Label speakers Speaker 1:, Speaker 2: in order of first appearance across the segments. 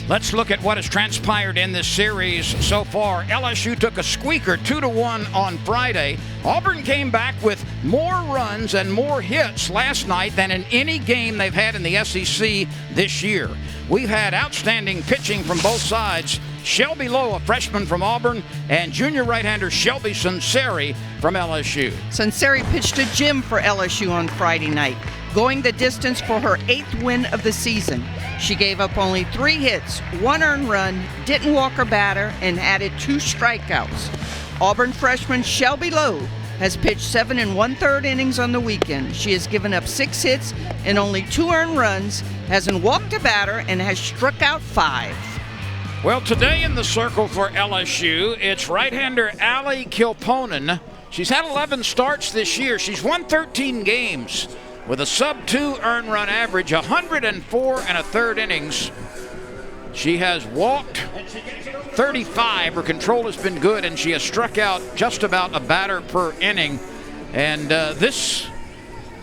Speaker 1: Let's look at what has transpired in this series so far. LSU took a squeaker 2-1 on Friday. Auburn came back with more runs and more hits last night than in any game they've had in the SEC this year. We've had outstanding pitching from both sides. Shelby Lowe, a freshman from Auburn, and junior right-hander Shelby Sunseri from LSU.
Speaker 2: Sunseri pitched a gem for LSU on Friday night, going the distance for her 8th win of the season. She gave up only 3 hits, 1 earned run, didn't walk her batter, and added 2 strikeouts. Auburn freshman Shelby Lowe has pitched 7 1/3 innings on the weekend. She has given up 6 hits and only 2 earned runs, hasn't walked a batter, and has struck out 5.
Speaker 1: Well, today in the circle for LSU, it's right-hander Allie Kilponen. She's had 11 starts this year. She's won 13 games with a sub-2 earned run average, 104 1/3 innings. She has walked 35. Her control has been good, and she has struck out just about a batter per inning. And this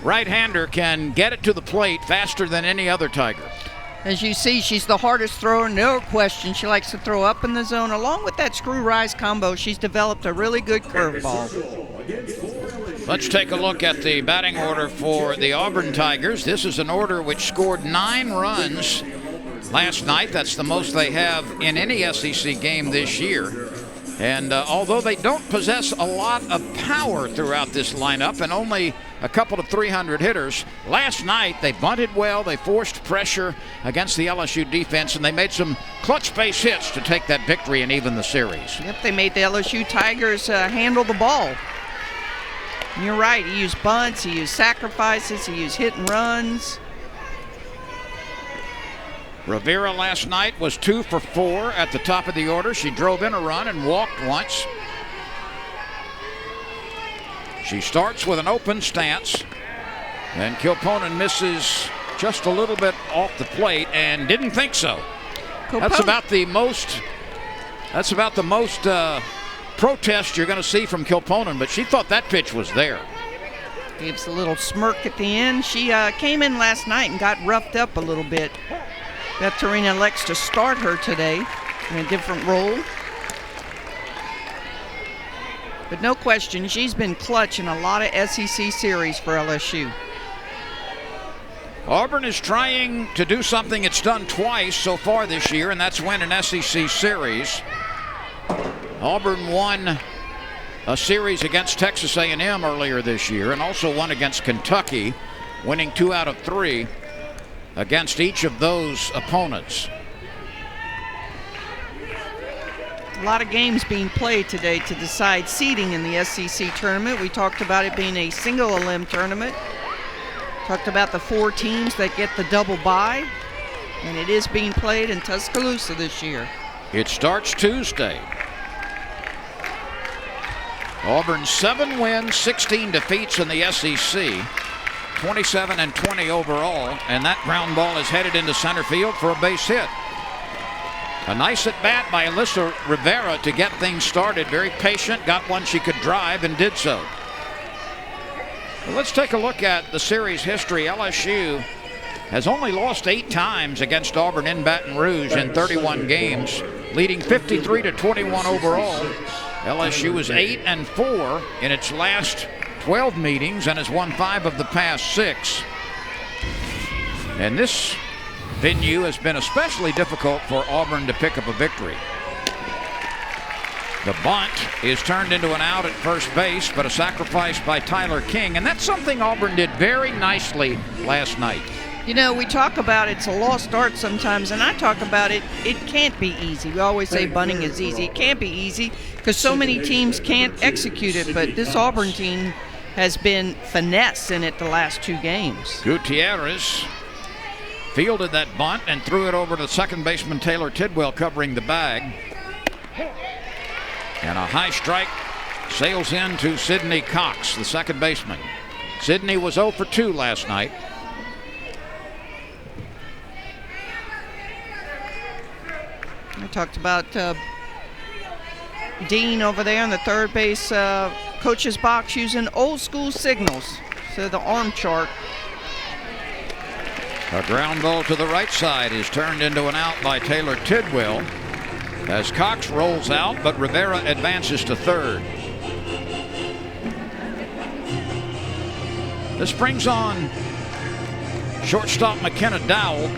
Speaker 1: right-hander can get it to the plate faster than any other Tiger.
Speaker 2: As you see, she's the hardest thrower, no question. She likes to throw up in the zone. Along with that screw-rise combo, she's developed a really good curveball.
Speaker 1: Let's take a look at the batting order for the Auburn Tigers. This is an order which scored 9 runs last night. That's the most they have in any SEC game this year. And although they don't possess a lot of power throughout this lineup and only a couple of 300 hitters, last night they bunted well, they forced pressure against the LSU defense, and they made some clutch base hits to take that victory and even the series.
Speaker 2: Yep, they made the LSU Tigers handle the ball. And you're right, he used bunts, he used sacrifices, he used hit and runs.
Speaker 1: Rivera last night was 2 for 4 at the top of the order. She drove in a run and walked once. She starts with an open stance, and Kilponen misses just a little bit off the plate and didn't think so. That's about the most protest you're going to see from Kilponen, but she thought that pitch was there.
Speaker 2: Gives a little smirk at the end. She came in last night and got roughed up a little bit. Beth Torina elects to start her today in a different role. But no question, she's been clutch in a lot of SEC series for LSU.
Speaker 1: Auburn is trying to do something it's done twice so far this year, and that's win an SEC series. Auburn won a series against Texas A&M earlier this year and also won against Kentucky, winning 2 out of 3 against each of those opponents.
Speaker 2: A lot of games being played today to decide seeding in the SEC tournament. We talked about it being a single elim tournament. Talked about the 4 teams that get the double bye, and it is being played in Tuscaloosa this year.
Speaker 1: It starts Tuesday. Auburn 7 wins, 16 defeats in the SEC. 27 20 overall, and that ground ball is headed into center field for a base hit. A nice at bat by Alyssa Rivera to get things started. Very patient, got one she could drive and did so. Well, let's take a look at the series history. LSU has only lost 8 times against Auburn in Baton Rouge in 31 games, leading 53-21 overall. LSU is 8-4 in its last 12 meetings and has won 5 of the past 6. And this venue has been especially difficult for Auburn to pick up a victory. The bunt is turned into an out at first base, but a sacrifice by Tyler King, and that's something Auburn did very nicely last night.
Speaker 2: You know, we talk about it's a lost art sometimes, and I talk about it can't be easy. We always say bunting is easy. It can't be easy because so many teams can't execute it, but this Auburn team has been finesse in it the last 2 games.
Speaker 1: Gutierrez fielded that bunt and threw it over to second baseman Taylor Tidwell covering the bag. And a high strike sails in to Sidney Cox, the second baseman. Sidney was 0 for 2 last night.
Speaker 2: I talked about Dean over there in the third base coach's box using old school signals. So the arm chart.
Speaker 1: A ground ball to the right side is turned into an out by Taylor Tidwell as Cox rolls out, but Rivera advances to third. This brings on shortstop McKenna Dowell.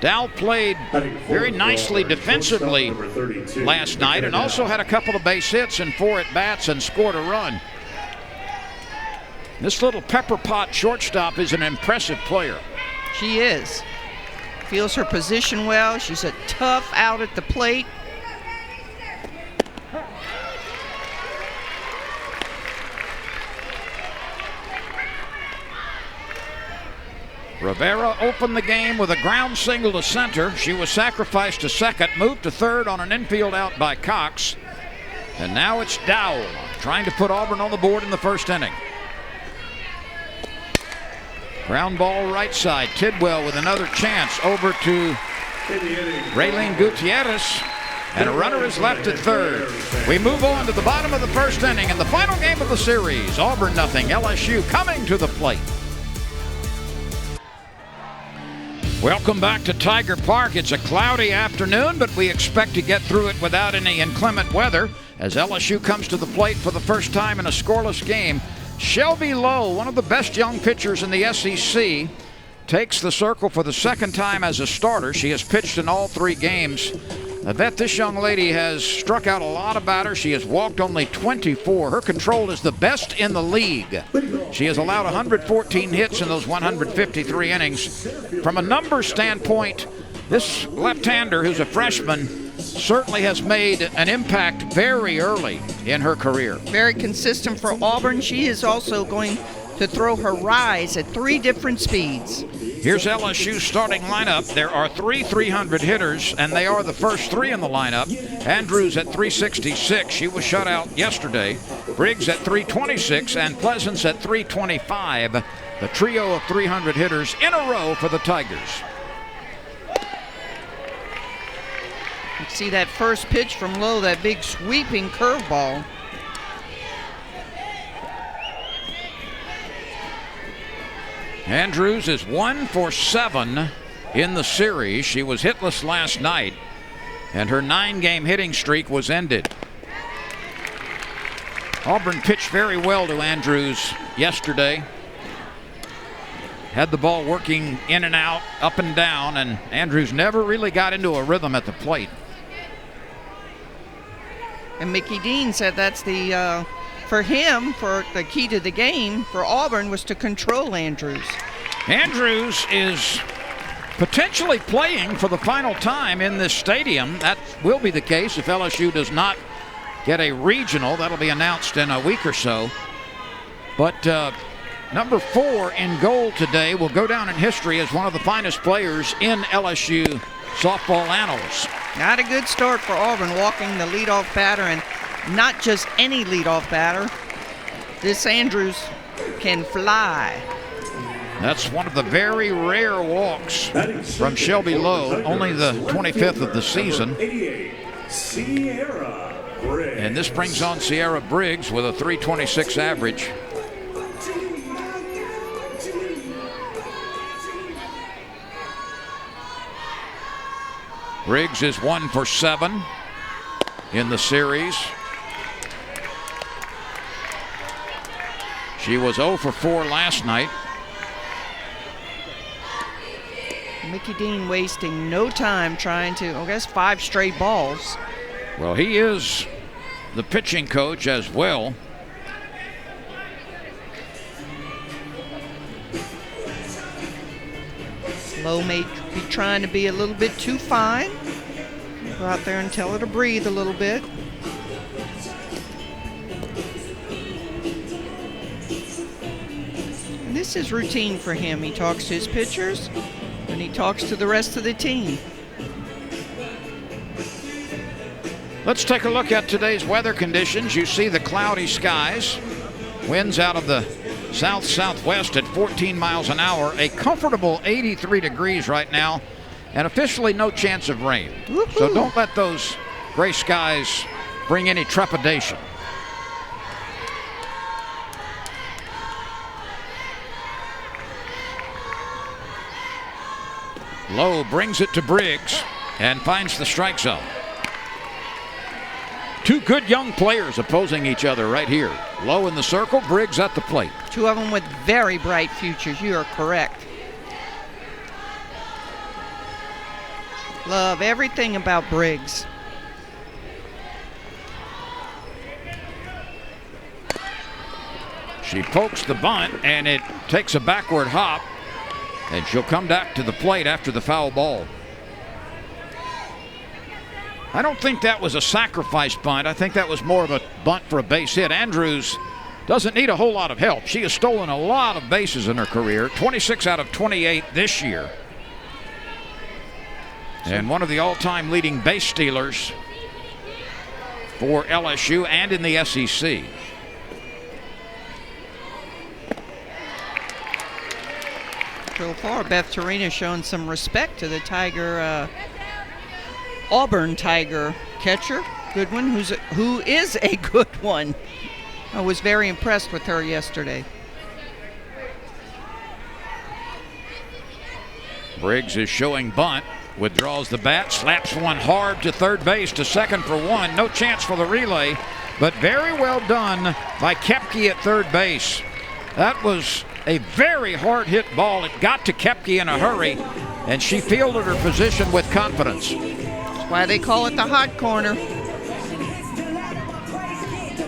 Speaker 1: Dowell played very nicely defensively last night and also had a couple of base hits and 4 at-bats and scored a run. This little pepper pot shortstop is an impressive player.
Speaker 2: She is. Feels her position well. She's a tough out at the plate.
Speaker 1: Rivera opened the game with a ground single to center. She was sacrificed to second, moved to third on an infield out by Cox. And now it's Dowell trying to put Auburn on the board in the first inning. Ground ball right side. Tidwell with another chance over to Raylene Gutierrez. And a runner is left at third. We move on to the bottom of the first inning and the final game of the series. Auburn nothing, LSU coming to the plate. Welcome back to Tiger Park. It's a cloudy afternoon, but we expect to get through it without any inclement weather as LSU comes to the plate for the first time in a scoreless game. Shelby Lowe, one of the best young pitchers in the SEC, takes the circle for the second time as a starter. She has pitched in all 3 games. I bet this young lady has struck out a lot of batters. She has walked only 24. Her control is the best in the league. She has allowed 114 hits in those 153 innings. From a numbers standpoint, this left-hander, who's a freshman, certainly has made an impact very early in her career.
Speaker 2: Very consistent for Auburn. She is also going to throw her rise at 3 different speeds.
Speaker 1: Here's LSU's starting lineup. There are 3 300 hitters, and they are the first 3 in the lineup. Andrews at 366. She was shut out yesterday. Briggs at 326, and Pleasance at 325. The trio of 300 hitters in a row for the Tigers.
Speaker 2: You see that first pitch from Lowe, that big sweeping curveball.
Speaker 1: Andrews is 1 for 7 in the series. She was hitless last night, and her 9-game hitting streak was ended. Auburn pitched very well to Andrews yesterday. Had the ball working in and out, up and down, and Andrews never really got into a rhythm at the plate.
Speaker 2: And Mickey Dean said that's the for him, for the key to the game for Auburn was to control Andrews.
Speaker 1: Andrews is potentially playing for the final time in this stadium. That will be the case if LSU does not get a regional. That'll be announced in a week or so. But number 4 in goal today will go down in history as one of the finest players in LSU softball annals.
Speaker 2: Not a good start for Auburn, walking the leadoff batter, and not just any leadoff batter. This Andrews can fly.
Speaker 1: That's one of the very rare walks from Shelby Lowe, only the 25th of the season. And this brings on Sierra Briggs with a 326 average. Briggs is 1 for 7 in the series. She was 0 for 4 last night.
Speaker 2: Mickey Dean wasting no time trying to, I guess, 5 straight balls.
Speaker 1: Well, he is the pitching coach as well.
Speaker 2: Lowe may be trying to be a little bit too fine. Go out there and tell her to breathe a little bit. And this is routine for him. He talks to his pitchers and he talks to the rest of the team.
Speaker 1: Let's take a look at today's weather conditions. You see the cloudy skies. Winds out of the south-southwest at 14 miles an hour. A comfortable 83 degrees right now, and officially no chance of rain.
Speaker 2: Woo-hoo.
Speaker 1: So don't let those gray skies bring any trepidation. Lowe brings it to Briggs and finds the strike zone. Two good young players opposing each other right here. Lowe in the circle, Briggs at the plate.
Speaker 2: Two of them with very bright futures. You are correct. Love everything about Briggs.
Speaker 1: She pokes the bunt, and it takes a backward hop, and she'll come back to the plate after the foul ball. I don't think that was a sacrifice bunt. I think that was more of a bunt for a base hit. Andrews doesn't need a whole lot of help. She has stolen a lot of bases in her career, 26 out of 28 this year. And one of the all-time leading base stealers for LSU and in the SEC.
Speaker 2: So far, Beth Torina showing some respect to the Tiger, Auburn Tiger catcher. Good one, who is a good one. I was very impressed with her yesterday.
Speaker 1: Briggs is showing bunt. Withdraws the bat, slaps one hard to third base to second for one. No chance for the relay, but very well done by Koepke at third base. That was a very hard hit ball. It got to Koepke in a hurry, and she fielded her position with confidence.
Speaker 2: That's why they call it the hot corner.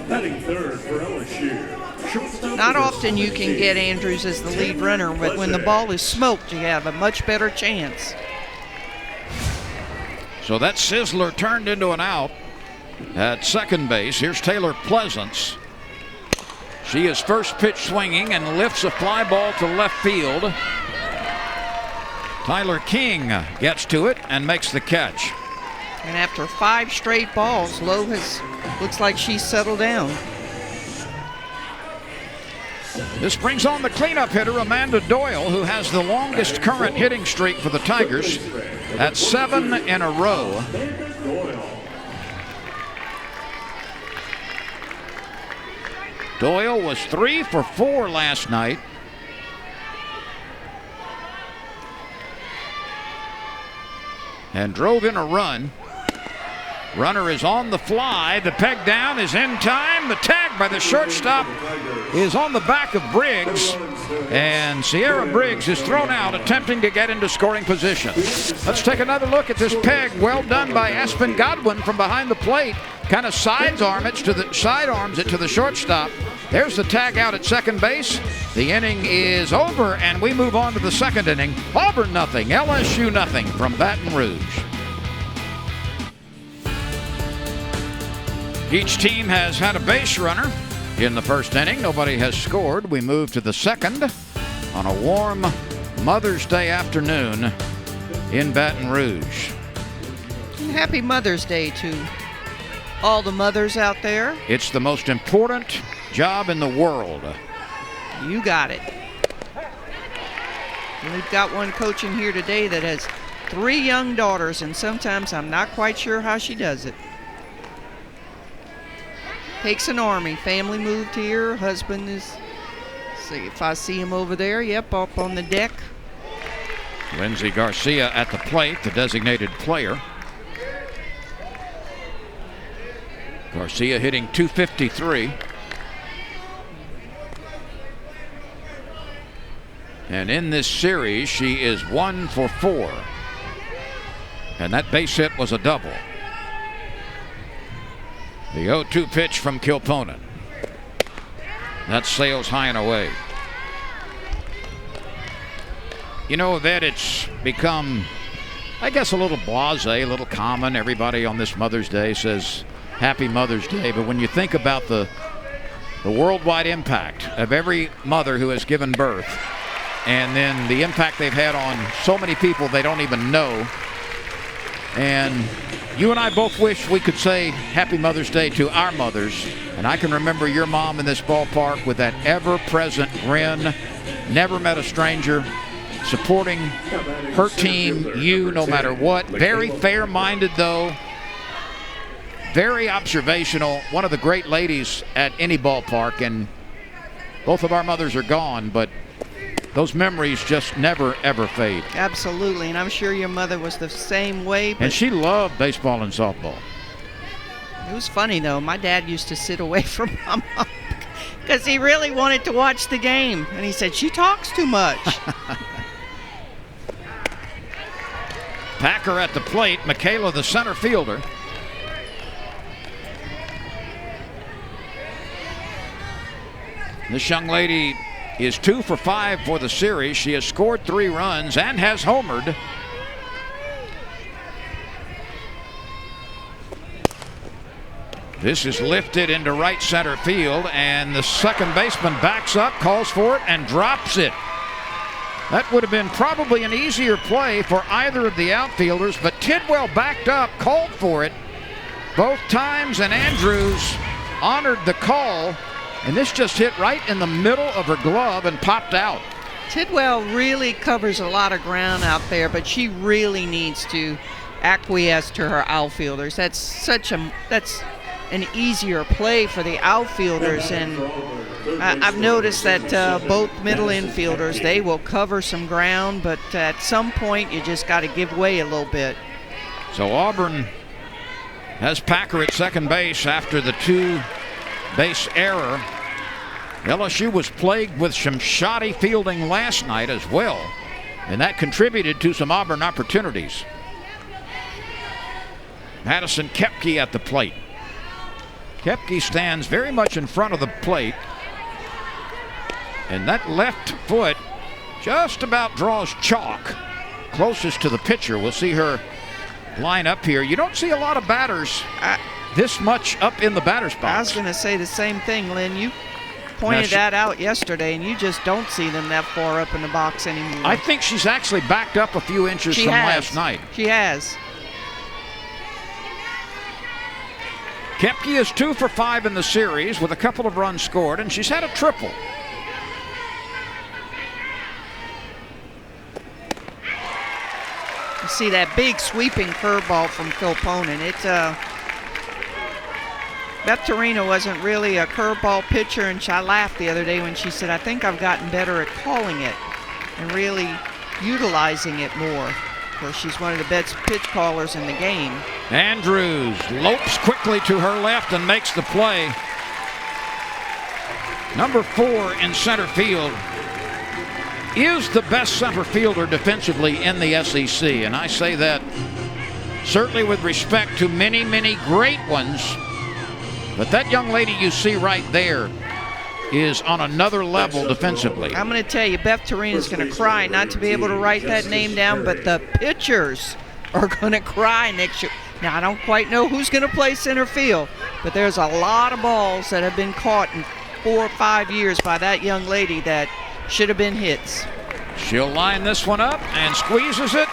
Speaker 3: Batting third for LSU.
Speaker 2: Not often you can get Andrews as the lead runner, but when the ball is smoked, you have a much better chance.
Speaker 1: So that sizzler turned into an out at second base. Here's Taylor Pleasance. She is first pitch swinging and lifts a fly ball to left field. Tyler King gets to it and makes the catch.
Speaker 2: And after 5 straight balls, Lowe looks like she's settled down.
Speaker 1: This brings on the cleanup hitter, Amanda Doyle, who has the longest current hitting streak for the Tigers at 7 in a row. Doyle was 3 for 4 last night. And drove in a run. Runner is on the fly. The peg down is in time. The tag by the shortstop is on the back of Briggs. And Sierra Briggs is thrown out, attempting to get into scoring position. Let's take another look at this peg. Well done by Aspen Godwin from behind the plate. Kind of sidearms it to the shortstop. There's the tag out at second base. The inning is over, and we move on to the second inning. Auburn nothing, LSU nothing from Baton Rouge. Each team has had a base runner in the first inning. Nobody has scored. We move to the second on a warm Mother's Day afternoon in Baton Rouge.
Speaker 2: And happy Mother's Day to all the mothers out there.
Speaker 1: It's the most important job in the world.
Speaker 2: You got it. And we've got one coaching here today that has 3 young daughters, and sometimes I'm not quite sure how she does it. Takes an army. Family moved here. Husband is, see if I see him over there. Yep, up on the deck.
Speaker 1: Lindsey Garcia at the plate, the designated player. Garcia hitting .253. And in this series, she is 1 for 4. And that base hit was a double. The 0-2 pitch from Kilponen. That sails high and away. You know, that it's become, I guess, a little blasé, a little common. Everybody on this Mother's Day says Happy Mother's Day. But when you think about the worldwide impact of every mother who has given birth, and then the impact they've had on so many people they don't even know, and you and I both wish we could say Happy Mother's Day to our mothers. And I can remember your mom in this ballpark with that ever-present grin, never met a stranger, supporting her team, you, no matter what. Very fair-minded, though. Very observational. One of the great ladies at any ballpark. And both of our mothers are gone, but those memories just never, ever fade.
Speaker 2: Absolutely, and I'm sure your mother was the same way.
Speaker 1: And she loved baseball and softball.
Speaker 2: It was funny, though. My dad used to sit away from my mom because he really wanted to watch the game. And he said, she talks too much.
Speaker 1: Packer at the plate. Michaela, the center fielder. This young lady is 2 for 5 for the series. She has scored 3 runs and has homered. This is lifted into right center field, and the second baseman backs up, calls for it, and drops it. That would have been probably an easier play for either of the outfielders, but Tidwell backed up, called for it both times, and Andrews honored the call, and this just hit right in the middle of her glove and popped out.
Speaker 2: Tidwell really covers a lot of ground out there, but she really needs to acquiesce to her outfielders. That's an easier play for the outfielders, and I've noticed that both middle infielders, they will cover some ground, but at some point you just got to give way a little bit.
Speaker 1: So Auburn has Packer at second base after the 2-base error. LSU was plagued with some shoddy fielding last night as well, and that contributed to some Auburn opportunities. Madison Koepke at the plate. Koepke stands very much in front of the plate, and that left foot just about draws chalk closest to the pitcher. We'll see her line up here. You don't see a lot of batters this much up in the batter's box.
Speaker 2: I was going to say the same thing, Lynn. You pointed that out yesterday, and you just don't see them that far up in the box anymore.
Speaker 1: I think she's actually backed up a few inches from last night.
Speaker 2: She has.
Speaker 1: Koepke is 2 for 5 in the series with a couple of runs scored, and she's had a triple.
Speaker 2: You see that big sweeping curveball from Phil Ponin. Beth Torino wasn't really a curveball pitcher, and I laughed the other day when she said, I think I've gotten better at calling it and really utilizing it more. She's one of the best pitch callers in the game.
Speaker 1: Andrews lopes quickly to her left and makes the play. Number 4 in center field is the best center fielder defensively in the SEC, and I say that certainly with respect to many, many great ones, but that young lady you see right there is on another level defensively.
Speaker 2: I'm going to tell you, Beth Torino's going to cry not to be able to write that name down, but the pitchers are going to cry next year. Now, I don't quite know who's going to play center field, but there's a lot of balls that have been caught in 4 or 5 years by that young lady that should have been hits.
Speaker 1: She'll line this one up and squeezes it,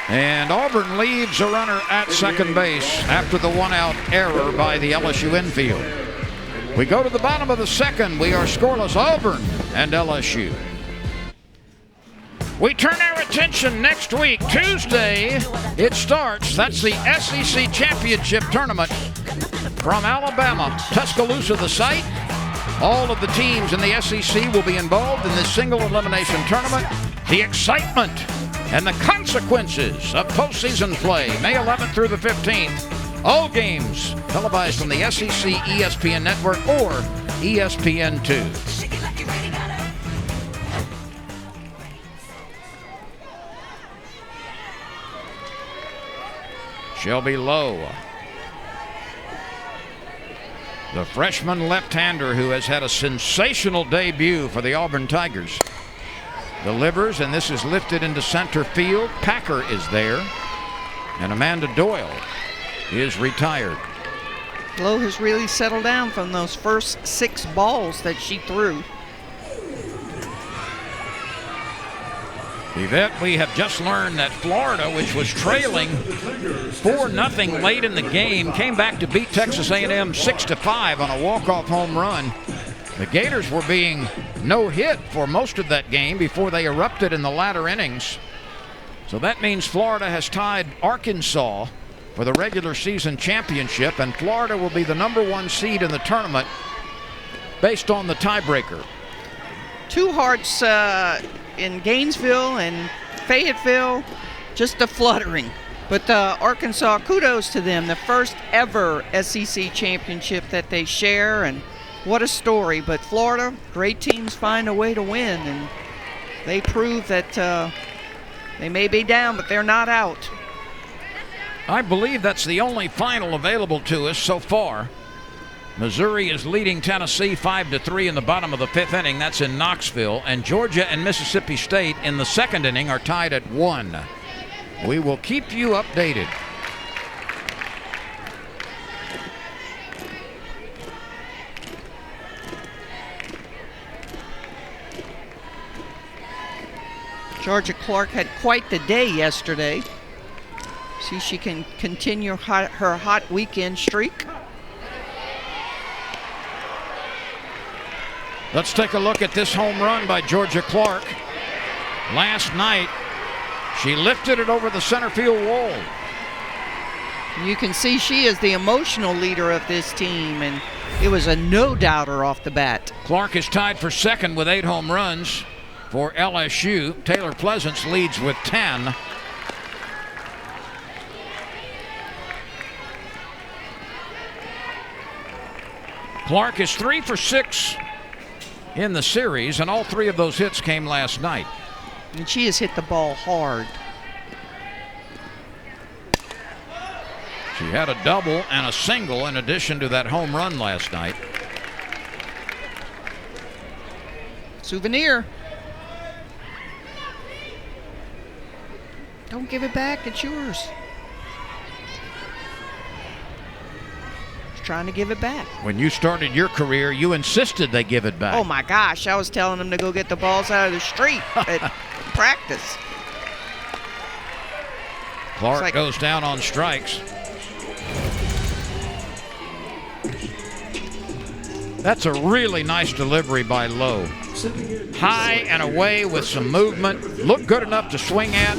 Speaker 1: and Auburn leaves a runner at second base after the 1-out error by the LSU infield. We go to the bottom of the second. We are scoreless, Auburn and LSU. We turn our attention next week, Tuesday. It starts. That's the SEC Championship Tournament from Alabama. Tuscaloosa, the site. All of the teams in the SEC will be involved in this single elimination tournament. The excitement and the consequences of postseason play, May 11th through the 15th. All games televised from the SEC ESPN Network or ESPN2. Shelby Lowe, the freshman left-hander who has had a sensational debut for the Auburn Tigers, delivers, and this is lifted into center field. Packer is there, and Amanda Doyle is retired.
Speaker 2: Lowe has really settled down from those first 6 balls that she threw.
Speaker 1: Yvette, we have just learned that Florida, which was trailing 4-0 late in the game, came back to beat Texas A&M 6-5 on a walk-off home run. The Gators were being no-hit for most of that game before they erupted in the latter innings. So that means Florida has tied Arkansas for the regular season championship, and Florida will be the #1 seed in the tournament based on the tiebreaker.
Speaker 2: 2 hearts in Gainesville and Fayetteville, just a fluttering. But Arkansas, kudos to them, the first ever SEC championship that they share, and what a story. But Florida, great teams find a way to win, and they prove that they may be down, but they're not out.
Speaker 1: I believe that's the only final available to us so far. Missouri is leading Tennessee 5-3 in the bottom of the 5th inning. That's in Knoxville. And Georgia and Mississippi State in the 2nd inning are tied at 1. We will keep you updated.
Speaker 2: Georgia Clark had quite the day yesterday. See if she can continue her hot weekend streak.
Speaker 1: Let's take a look at this home run by Georgia Clark. Last night, she lifted it over the center field wall.
Speaker 2: You can see she is the emotional leader of this team, and it was a no-doubter off the bat.
Speaker 1: Clark is tied for 2nd with 8 home runs for LSU. Taylor Pleasance leads with 10. Clark is 3 for 6 in the series, and all 3 of those hits came last night.
Speaker 2: And she has hit the ball hard.
Speaker 1: She had a double and a single in addition to that home run last night.
Speaker 2: Souvenir. Don't give it back, it's yours. She's trying to give it back.
Speaker 1: When you started your career, you insisted they give it back.
Speaker 2: Oh my gosh, I was telling them to go get the balls out of the street at practice.
Speaker 1: Clark goes down on strikes. That's a really nice delivery by Lowe. High and away with some movement. Looked good enough to swing at,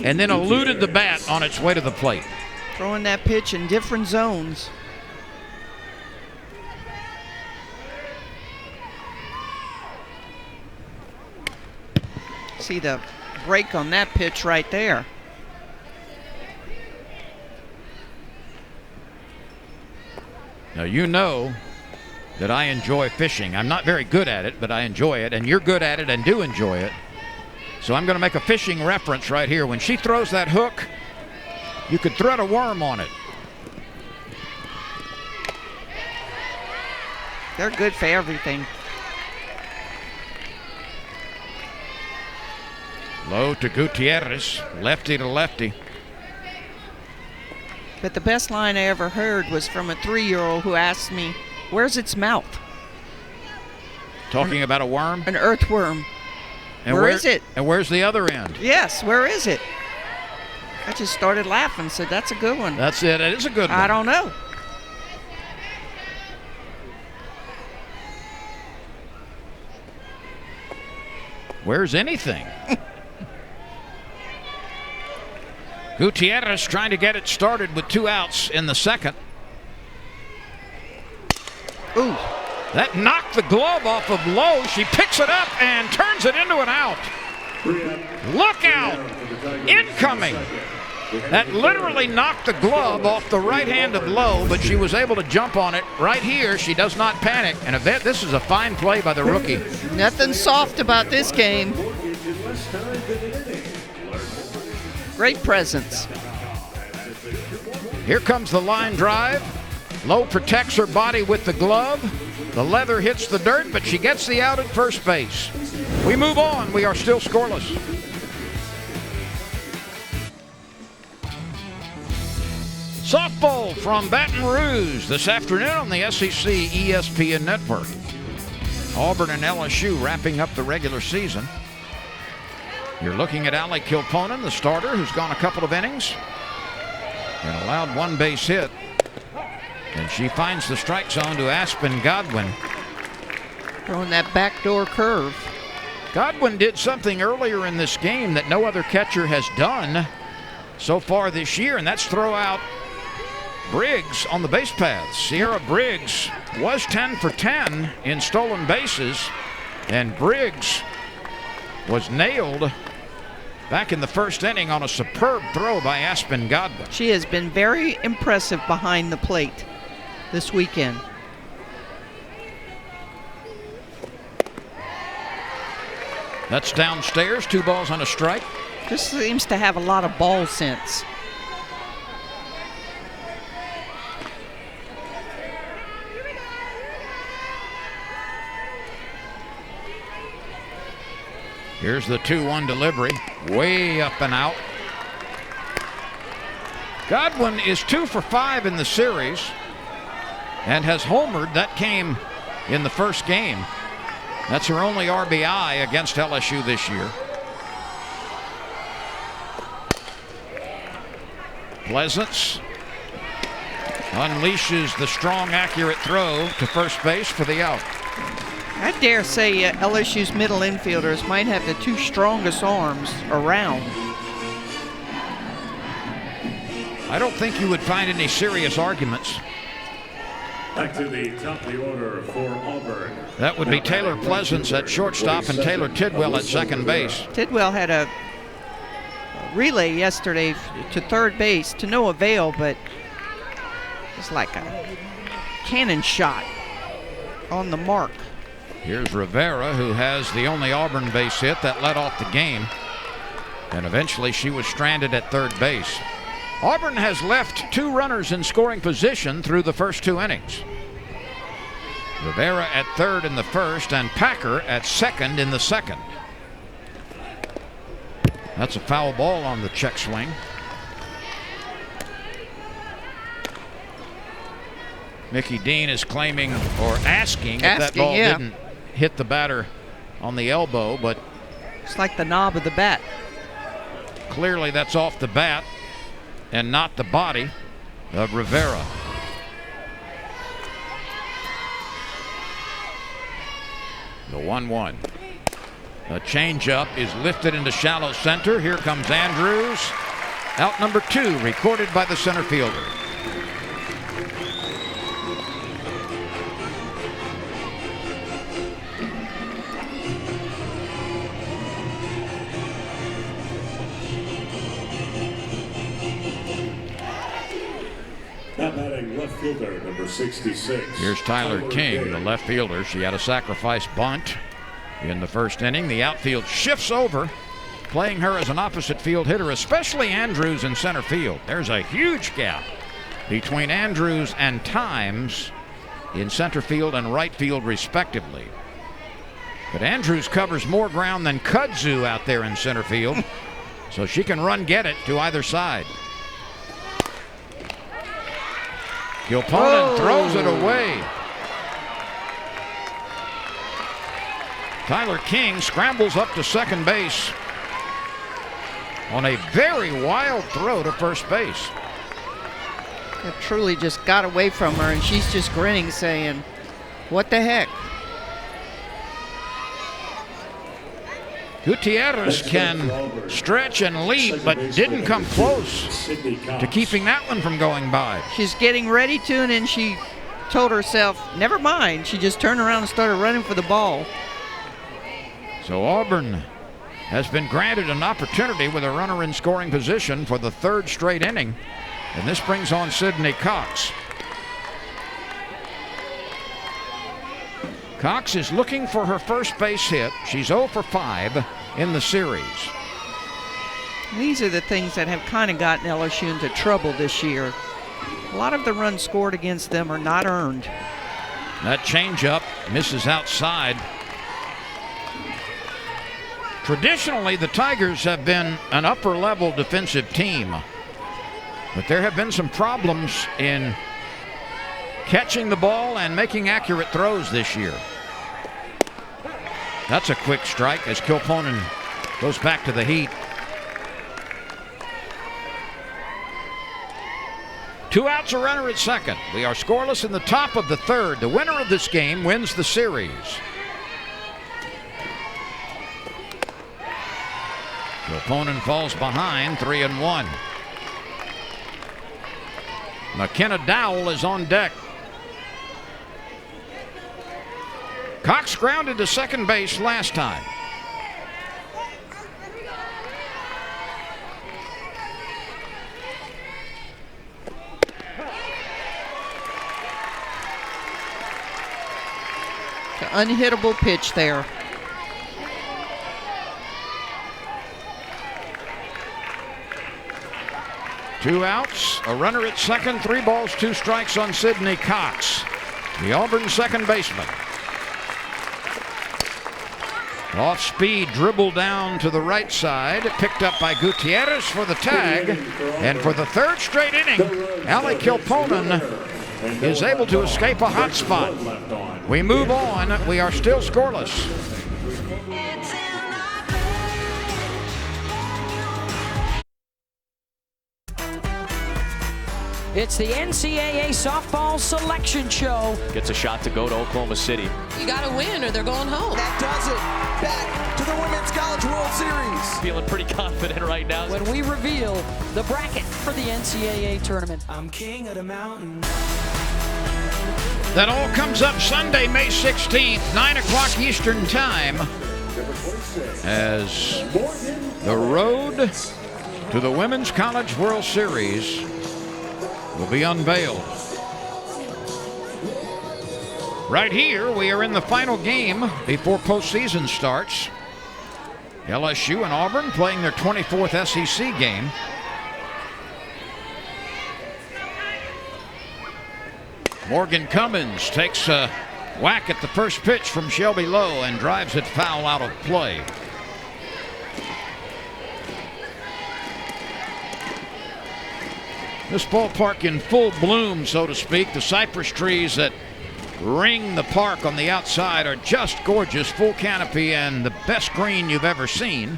Speaker 1: and then eluded the bat on its way to the plate.
Speaker 2: Throwing that pitch in different zones. See the break on that pitch right there.
Speaker 1: Now you know that I enjoy fishing. I'm not very good at it, but I enjoy it, and you're good at it and do enjoy it. So I'm going to make a fishing reference right here. When she throws that hook, you could thread a worm on it.
Speaker 2: They're good for everything.
Speaker 1: Low to Gutierrez, lefty to lefty.
Speaker 2: But the best line I ever heard was from a 3-year-old who asked me, "Where's its mouth?"
Speaker 1: Talking about a worm?
Speaker 2: An earthworm.
Speaker 1: And
Speaker 2: where is it?
Speaker 1: And where's the other end?
Speaker 2: Yes, where is it? I just started laughing, said that's a good one.
Speaker 1: That's it. It is a good one.
Speaker 2: I don't know.
Speaker 1: Where's anything? Gutierrez trying to get it started with 2 outs in the 2nd.
Speaker 2: Ooh.
Speaker 1: That knocked the glove off of Lowe. She picks it up and turns it into an out. Look out! Incoming! That literally knocked the glove off the right hand of Lowe, but she was able to jump on it right here. She does not panic. And this is a fine play by the rookie.
Speaker 2: Nothing soft about this game. Great presence.
Speaker 1: Here comes the line drive. Lowe protects her body with the glove. The leather hits the dirt, but she gets the out at first base. We move on. We are still scoreless. Softball from Baton Rouge this afternoon on the SEC ESPN Network. Auburn and LSU wrapping up the regular season. You're looking at Allie Kilponen, the starter, who's gone a couple of innings and allowed 1 base hit. And she finds the strike zone to Aspen Godwin.
Speaker 2: Throwing that backdoor curve.
Speaker 1: Godwin did something earlier in this game that no other catcher has done so far this year, and that's throw out Briggs on the base paths. Sierra Briggs was 10 for 10 in stolen bases, And Briggs was nailed back in the first inning on a superb throw by Aspen Godwin.
Speaker 2: She has been very impressive behind the plate this weekend.
Speaker 1: That's downstairs, 2 balls on a strike.
Speaker 2: Just seems to have a lot of ball sense.
Speaker 1: Here's the 2-1 delivery, way up and out. Godwin is 2 for 5 in the series and has homered. That came in the first game. That's her only RBI against LSU this year. Pleasance unleashes the strong, accurate throw to first base for the out.
Speaker 2: I dare say LSU's middle infielders might have the 2 strongest arms around.
Speaker 1: I don't think you would find any serious arguments.
Speaker 3: Back to the top of the order for Auburn.
Speaker 1: That would be Taylor Pleasance at shortstop and Taylor Tidwell at second base.
Speaker 2: Tidwell had a relay yesterday to third base to no avail, but it's like a cannon shot on the mark.
Speaker 1: Here's Rivera, who has the only Auburn base hit that led off the game. And eventually she was stranded at third base. Auburn has left 2 runners in scoring position through the first 2 innings. Rivera at third in the first and Packer at second in the second. That's a foul ball on the check swing. Mickey Dean is claiming or asking if that ball didn't hit the batter on the elbow, but
Speaker 2: it's like the knob of the bat.
Speaker 1: Clearly that's off the bat and not the body of Rivera. The 1-1. A changeup is lifted into shallow center. Here comes Andrews. Out number 2, recorded by the center fielder.
Speaker 3: Now batting left fielder, number 66.
Speaker 1: Here's Tyler King, the left fielder. She had a sacrifice bunt in the first inning. The outfield shifts over, playing her as an opposite field hitter, especially Andrews in center field. There's a huge gap between Andrews and Times in center field and right field, respectively. But Andrews covers more ground than Kudzu out there in center field, so she can run get it to either side. Gilponen throws it away. Tyler King scrambles up to second base on a very wild throw to first base.
Speaker 2: It truly just got away from her, and she's just grinning, saying, "What the heck?"
Speaker 1: Gutierrez can stretch and leap, but didn't come close to keeping that one from going by.
Speaker 2: She's getting ready to, and then she told herself, never mind. She just turned around and started running for the ball.
Speaker 1: So Auburn has been granted an opportunity with a runner in scoring position for the 3rd straight inning, and this brings on Sydney Cox. Cox is looking for her first base hit. She's 0 for 5 in the series.
Speaker 2: These are the things that have kind of gotten LSU into trouble this year. A lot of the runs scored against them are not earned.
Speaker 1: That changeup misses outside. Traditionally, the Tigers have been an upper-level defensive team, but there have been some problems in catching the ball and making accurate throws this year. That's a quick strike as Kilponen goes back to the heat. 2 outs, a runner at second. We are scoreless in the top of the 3rd. The winner of this game wins the series. Kilponen falls behind, 3-1. McKenna Dowell is on deck. Cox grounded to second base last time.
Speaker 2: Unhittable pitch there.
Speaker 1: Two outs, a runner at second, 3 balls, 2 strikes on Sidney Cox, the Auburn second baseman. Off speed dribble down to the right side, picked up by Gutierrez for the tag, and for the 3rd straight inning, Ali Kilponen is able to escape a hot spot. We move on. We are still scoreless.
Speaker 4: It's the NCAA Softball Selection Show.
Speaker 5: Gets a shot to go to Oklahoma City.
Speaker 6: You got to win or they're going home.
Speaker 7: That does it. Back to the Women's College World Series.
Speaker 5: Feeling pretty confident right now.
Speaker 4: When we reveal the bracket for the NCAA tournament.
Speaker 7: I'm king of the mountain.
Speaker 1: That all comes up Sunday, May 16th, 9 o'clock Eastern Time, as the road to the Women's College World Series will be unveiled. Right here, we are in the final game before postseason starts. LSU and Auburn playing their 24th SEC game. Morgan Cummins takes a whack at the first pitch from Shelby Lowe and drives it foul out of play. This ballpark in full bloom, so to speak. The cypress trees that ring the park on the outside are just gorgeous, full canopy and the best green you've ever seen.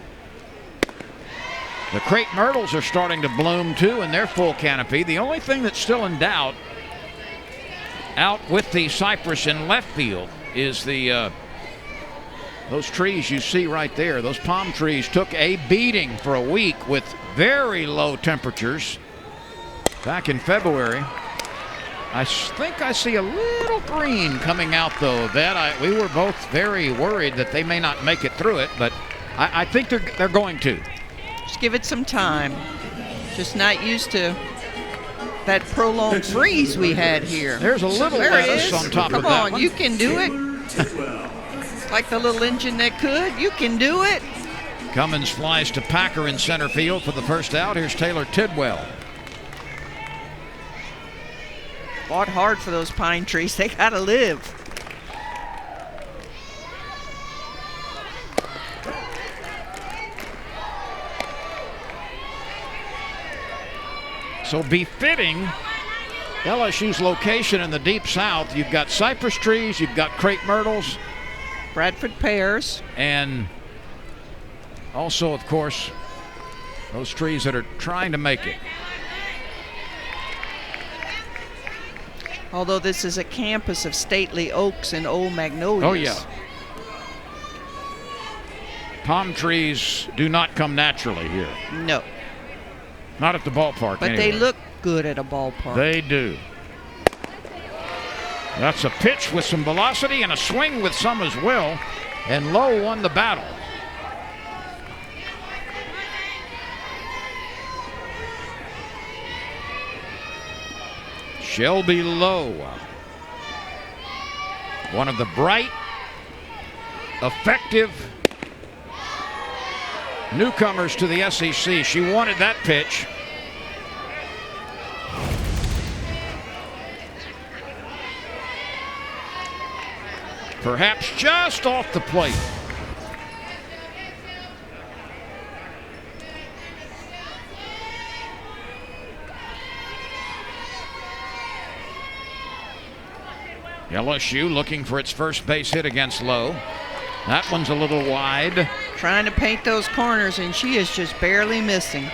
Speaker 1: The crepe myrtles are starting to bloom too in their full canopy. The only thing that's still in doubt out with the cypress in left field is the those trees you see right there. Those palm trees took a beating for a week with very low temperatures back in February. I think I see a little green coming out though. That we were both very worried that they may not make it through it, but I think they're going to.
Speaker 2: Just give it some time. Just not used to that prolonged freeze we had here.
Speaker 1: There's a little lettuce on top of that.
Speaker 2: Come on, you can do it. Like the little engine that could, you can do it.
Speaker 1: Cummins flies to Packer in center field for the first out. Here's Taylor Tidwell.
Speaker 2: Fought hard for those pine trees. They gotta live.
Speaker 1: So befitting LSU's location in the deep south, you've got cypress trees, you've got crepe myrtles,
Speaker 2: Bradford pears,
Speaker 1: and also, of course, those trees that are trying to make it.
Speaker 2: Although this is a campus of stately oaks and old magnolias.
Speaker 1: Oh, yeah. Palm trees do not come naturally here.
Speaker 2: No.
Speaker 1: Not at the ballpark,
Speaker 2: But
Speaker 1: anyway.
Speaker 2: they look good at a ballpark.
Speaker 1: They do. That's a pitch with some velocity and a swing with some as well. And Lowe won the battle. Shelby Lowe, one of the bright, effective newcomers to the SEC. She wanted that pitch. Perhaps just off the plate. LSU looking for its first base hit against Lowe. That one's a little wide.
Speaker 2: Trying to paint those corners, and she is just barely missing.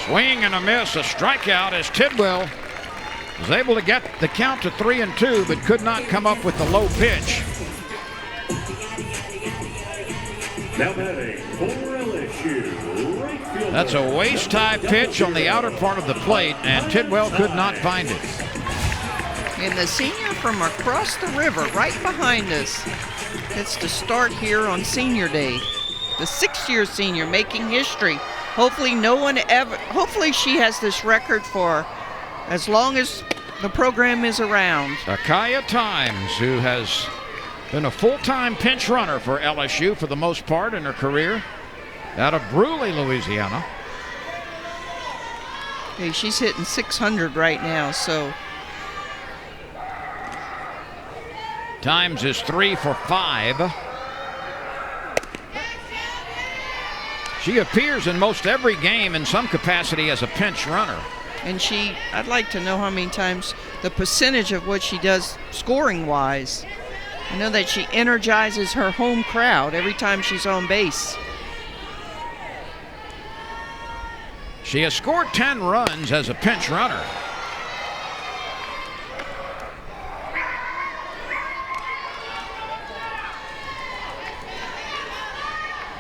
Speaker 1: Swing and a miss, a strikeout as Tidwell Was able to get the count to 3-2, but could not come up with the low pitch.
Speaker 3: Now batting for LSU, right fielder.
Speaker 1: That's a waist-high pitch on the outer part of the plate, and Tidwell could not find it.
Speaker 2: And the senior from across the river, right behind us, gets to start here on Senior Day. The 6th-year senior making history. Hopefully she has this record for as long as the program is around.
Speaker 1: Akaya Times, who has been a full-time pinch runner for LSU for the most part in her career, out of Bruley, Louisiana.
Speaker 2: Hey, she's hitting 600 right now, so.
Speaker 1: Times is 3 for 5. She appears in most every game in some capacity as a pinch runner.
Speaker 2: And I'd like to know how many times, the percentage of what she does scoring-wise. I know that she energizes her home crowd every time she's on base.
Speaker 1: She has scored 10 runs as a pinch runner.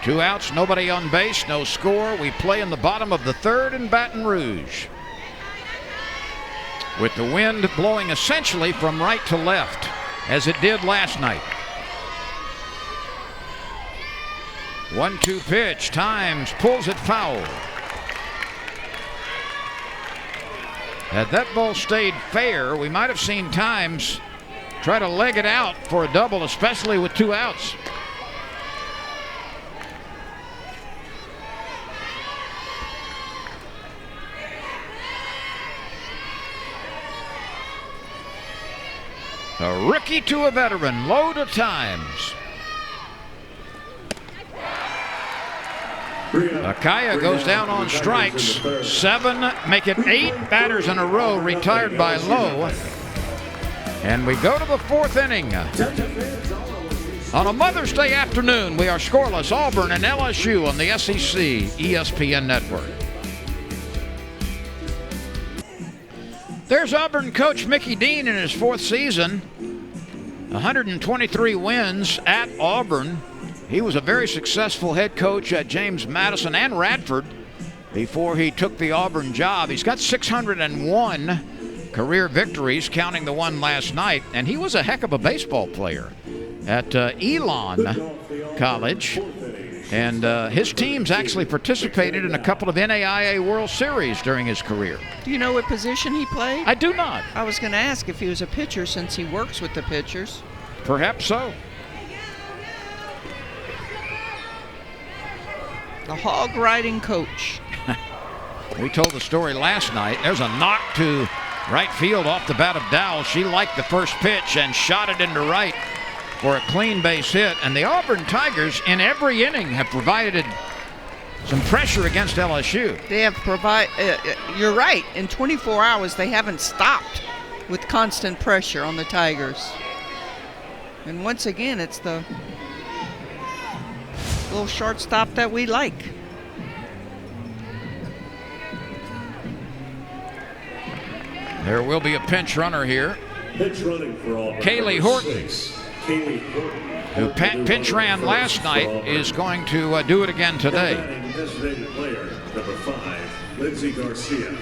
Speaker 1: Two outs, nobody on base, no score. We play in the bottom of the 3rd in Baton Rouge, with the wind blowing essentially from right to left, as it did last night. 1-2 pitch. Times pulls it foul. Had that ball stayed fair, we might have seen Times try to leg it out for a double, especially with 2 outs. A rookie to a veteran, low to Times. Akaya goes down on strikes. 7, make it 8 batters in a row retired by Lowe. And we go to the 4th inning. On a Mother's Day afternoon, we are scoreless. Auburn and LSU on the SEC ESPN network. There's Auburn coach Mickey Dean in his 4th season. 123 wins at Auburn. He was a very successful head coach at James Madison and Radford before he took the Auburn job. He's got 601 career victories, counting the one last night, and he was a heck of a baseball player at Elon College. And his teams actually participated in a couple of NAIA World Series during his career.
Speaker 2: Do you know what position he played?
Speaker 1: I do not.
Speaker 2: I was going to ask if he was a pitcher since he works with the pitchers.
Speaker 1: Perhaps so.
Speaker 2: The hog riding coach.
Speaker 1: We told the story last night. There's a knock to right field off the bat of Dowell. She liked the first pitch and shot it into right for a clean base hit. And the Auburn Tigers in every inning have provided some pressure against LSU.
Speaker 2: They have you're right. In 24 hours, they haven't stopped with constant pressure on the Tigers. And once again, it's the little shortstop that we like.
Speaker 1: There will be a pinch runner here.
Speaker 3: Pinch running for Auburn.
Speaker 1: Kaylee Horton, who pinch ran
Speaker 3: First
Speaker 1: last night, is going to do it again today.
Speaker 3: Designated player, number 5, Lindsey Garcia.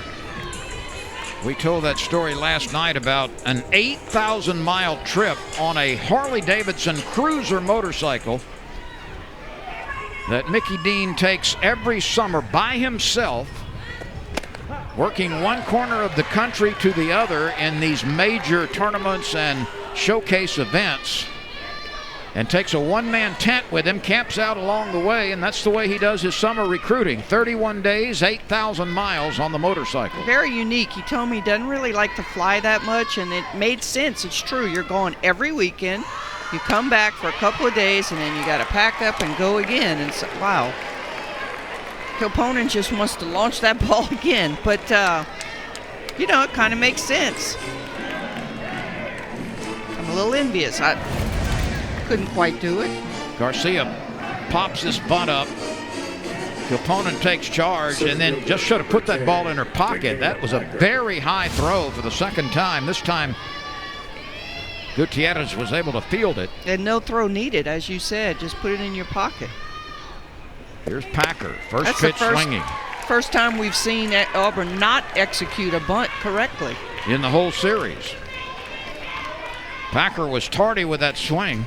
Speaker 1: We told that story last night about an 8,000-mile trip on a Harley-Davidson cruiser motorcycle that Mickey Dean takes every summer by himself, working one corner of the country to the other in these major tournaments and showcase events, and takes a one-man tent with him, camps out along the way, and that's the way he does his summer recruiting. 31 days, 8,000 miles on the motorcycle.
Speaker 2: Very unique. He told me he doesn't really like to fly that much, and it made sense. It's true. You're going every weekend. You come back for a couple of days, and then you got to pack up and go again. And so, wow. Kilponen just wants to launch that ball again. But, you know, it kind of makes sense. I'm a little envious. I couldn't quite do it.
Speaker 1: Garcia pops this bunt up. The opponent takes charge and then just should have put that ball in her pocket. That was a very high throw for the second time. This time, Gutierrez was able to field it.
Speaker 2: And no throw needed, as you said. Just put it in your pocket.
Speaker 1: Here's Packer. First
Speaker 2: That's
Speaker 1: pitch swinging.
Speaker 2: First time we've seen Auburn not execute a bunt correctly
Speaker 1: in the whole series. Packer was tardy with that swing.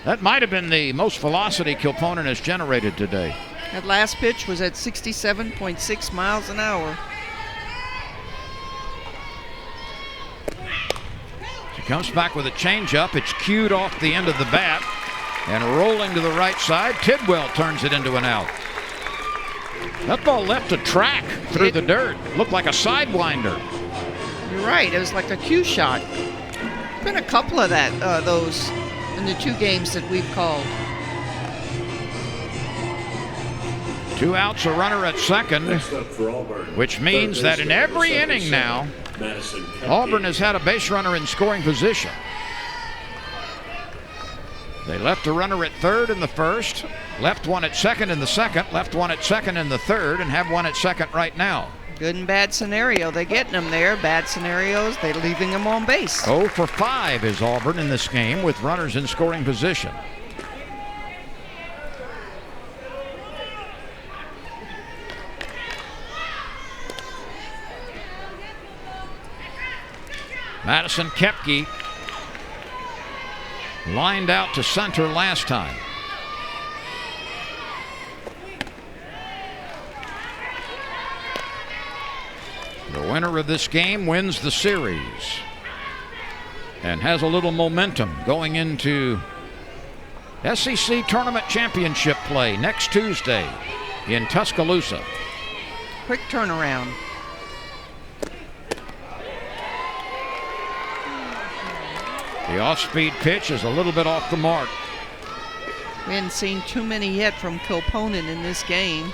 Speaker 1: That might have been the most velocity Kilponen has generated today.
Speaker 2: That last pitch was at 67.6 miles an hour.
Speaker 1: She comes back with a changeup. It's cued off the end of the bat. And rolling to the right side, Tidwell turns it into an out. That ball left a track through the dirt. Looked like a sidewinder.
Speaker 2: You're right. It was like a cue shot. Been a couple of those in the 2 games that we've called.
Speaker 1: 2 outs, a runner at second, which means that in every inning now, Auburn has had a base runner in scoring position. They left a runner at third in the first, left one at second in the second, left one at second in the third, and have one at second right now.
Speaker 2: Good and bad scenario. They're getting them there. Bad scenarios, they're leaving them on base.
Speaker 1: 0 for 5 is Auburn in this game with runners in scoring position. Madison Kepke lined out to center last time. The winner of this game wins the series and has a little momentum going into SEC Tournament Championship play next Tuesday in Tuscaloosa.
Speaker 2: Quick turnaround.
Speaker 1: The off-speed pitch is a little bit off the mark.
Speaker 2: We hadn't seen too many yet from Kilponen in this game.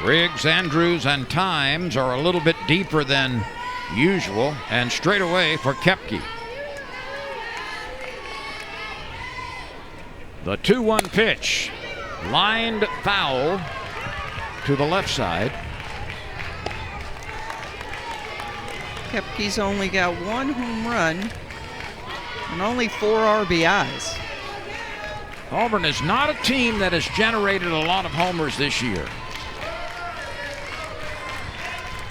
Speaker 1: Riggs, Andrews, and Times are a little bit deeper than usual, and straight away for Kepke. The 2-1 pitch, lined foul to the left side.
Speaker 2: Kepke's only got 1 home run and only 4 RBIs.
Speaker 1: Auburn is not a team that has generated a lot of homers this year.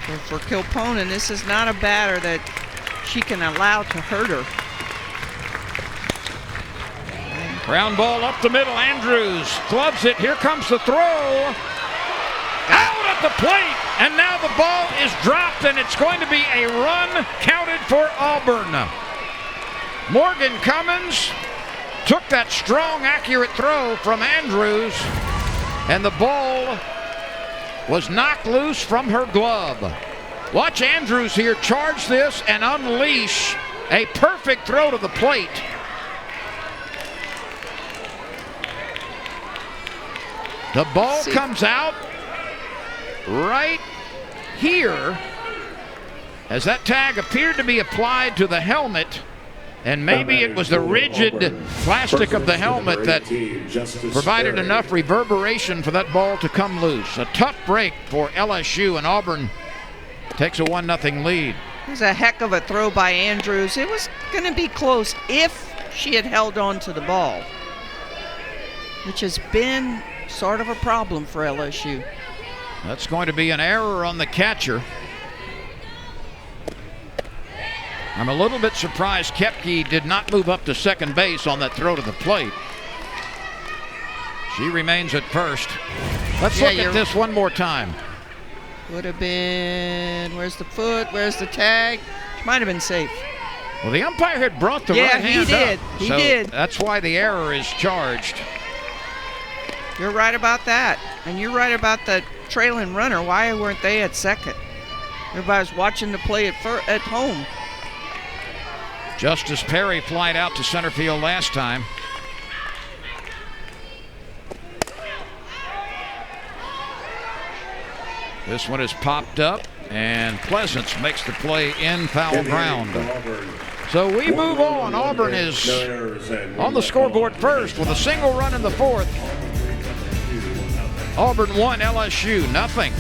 Speaker 2: But for Kilponen, this is not a batter that she can allow to hurt her.
Speaker 1: Ground ball up the middle. Andrews gloves it. Here comes the throw. Out at the plate. And now the ball is dropped, and it's going to be a run counted for Auburn. Morgan Cummins took that strong, accurate throw from Andrews, and the ball was knocked loose from her glove. Watch Andrews here charge this and unleash a perfect throw to the plate. The ball comes out right here as that tag appeared to be applied to the helmet, and maybe it was the rigid plastic of the helmet that provided enough reverberation for that ball to come loose. A tough break for LSU, and Auburn takes a 1-0 lead.
Speaker 2: It was a heck of a throw by Andrews. It was going to be close if she had held on to the ball, which has been sort of a problem for LSU.
Speaker 1: That's going to be an error on the catcher. I'm a little bit surprised Kepke did not move up to second base on that throw to the plate. She remains at first. Let's look at this one more time.
Speaker 2: Would have been, where's the foot, where's the tag? She might have been safe.
Speaker 1: Well, the umpire had brought the right hand up.
Speaker 2: He did.
Speaker 1: That's why the error is charged.
Speaker 2: You're right about that. And you're right about the trailing runner. Why weren't they at second? Everybody's watching the play at home.
Speaker 1: Justice Perry flied out to center field last time. This one is popped up, and Pleasance makes the play in foul ground. So we move on. Auburn is on the scoreboard first with a single run in the fourth. Auburn 1, LSU nothing.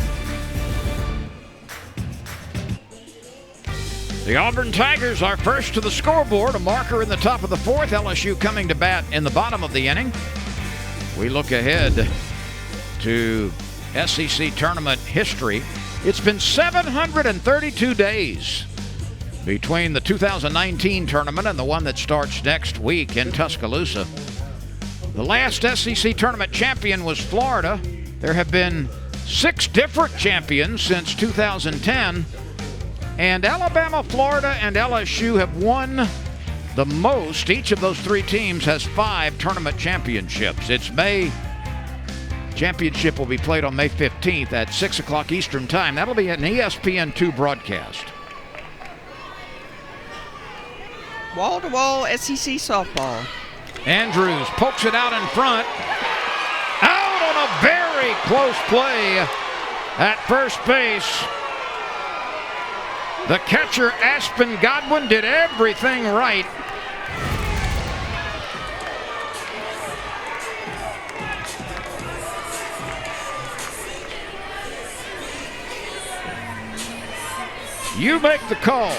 Speaker 1: The Auburn Tigers are first to the scoreboard, a marker in the top of the fourth. LSU coming to bat in the bottom of the inning. We look ahead to SEC tournament history. It's been 732 days between the 2019 tournament and the one that starts next week in Tuscaloosa. The last SEC tournament champion was Florida. There have been 6 different champions since 2010. And Alabama, Florida, and LSU have won the most. Each of those 3 teams has 5 tournament championships. It's May. Championship will be played on May 15th at 6 o'clock Eastern Time. That'll be an ESPN2 broadcast.
Speaker 2: Wall-to-wall SEC softball.
Speaker 1: Andrews pokes it out in front. Out on a very close play at first base. The catcher, Aspen Godwin, did everything right. You make the call.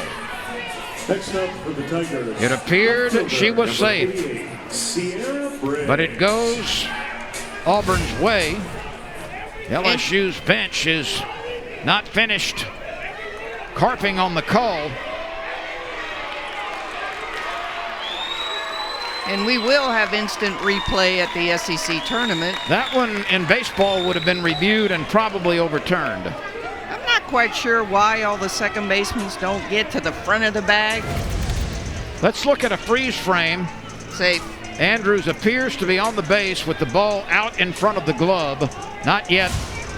Speaker 3: Next up for the Tigers.
Speaker 1: It appeared she was safe, but it goes Auburn's way. LSU's bench is not finished carping on the call.
Speaker 2: And we will have instant replay at the SEC tournament.
Speaker 1: That one in baseball would have been reviewed and probably overturned.
Speaker 2: I'm not quite sure why all the second basemen don't get to the front of the bag.
Speaker 1: Let's look at a freeze frame.
Speaker 2: Safe.
Speaker 1: Andrews appears to be on the base with the ball out in front of the glove, not yet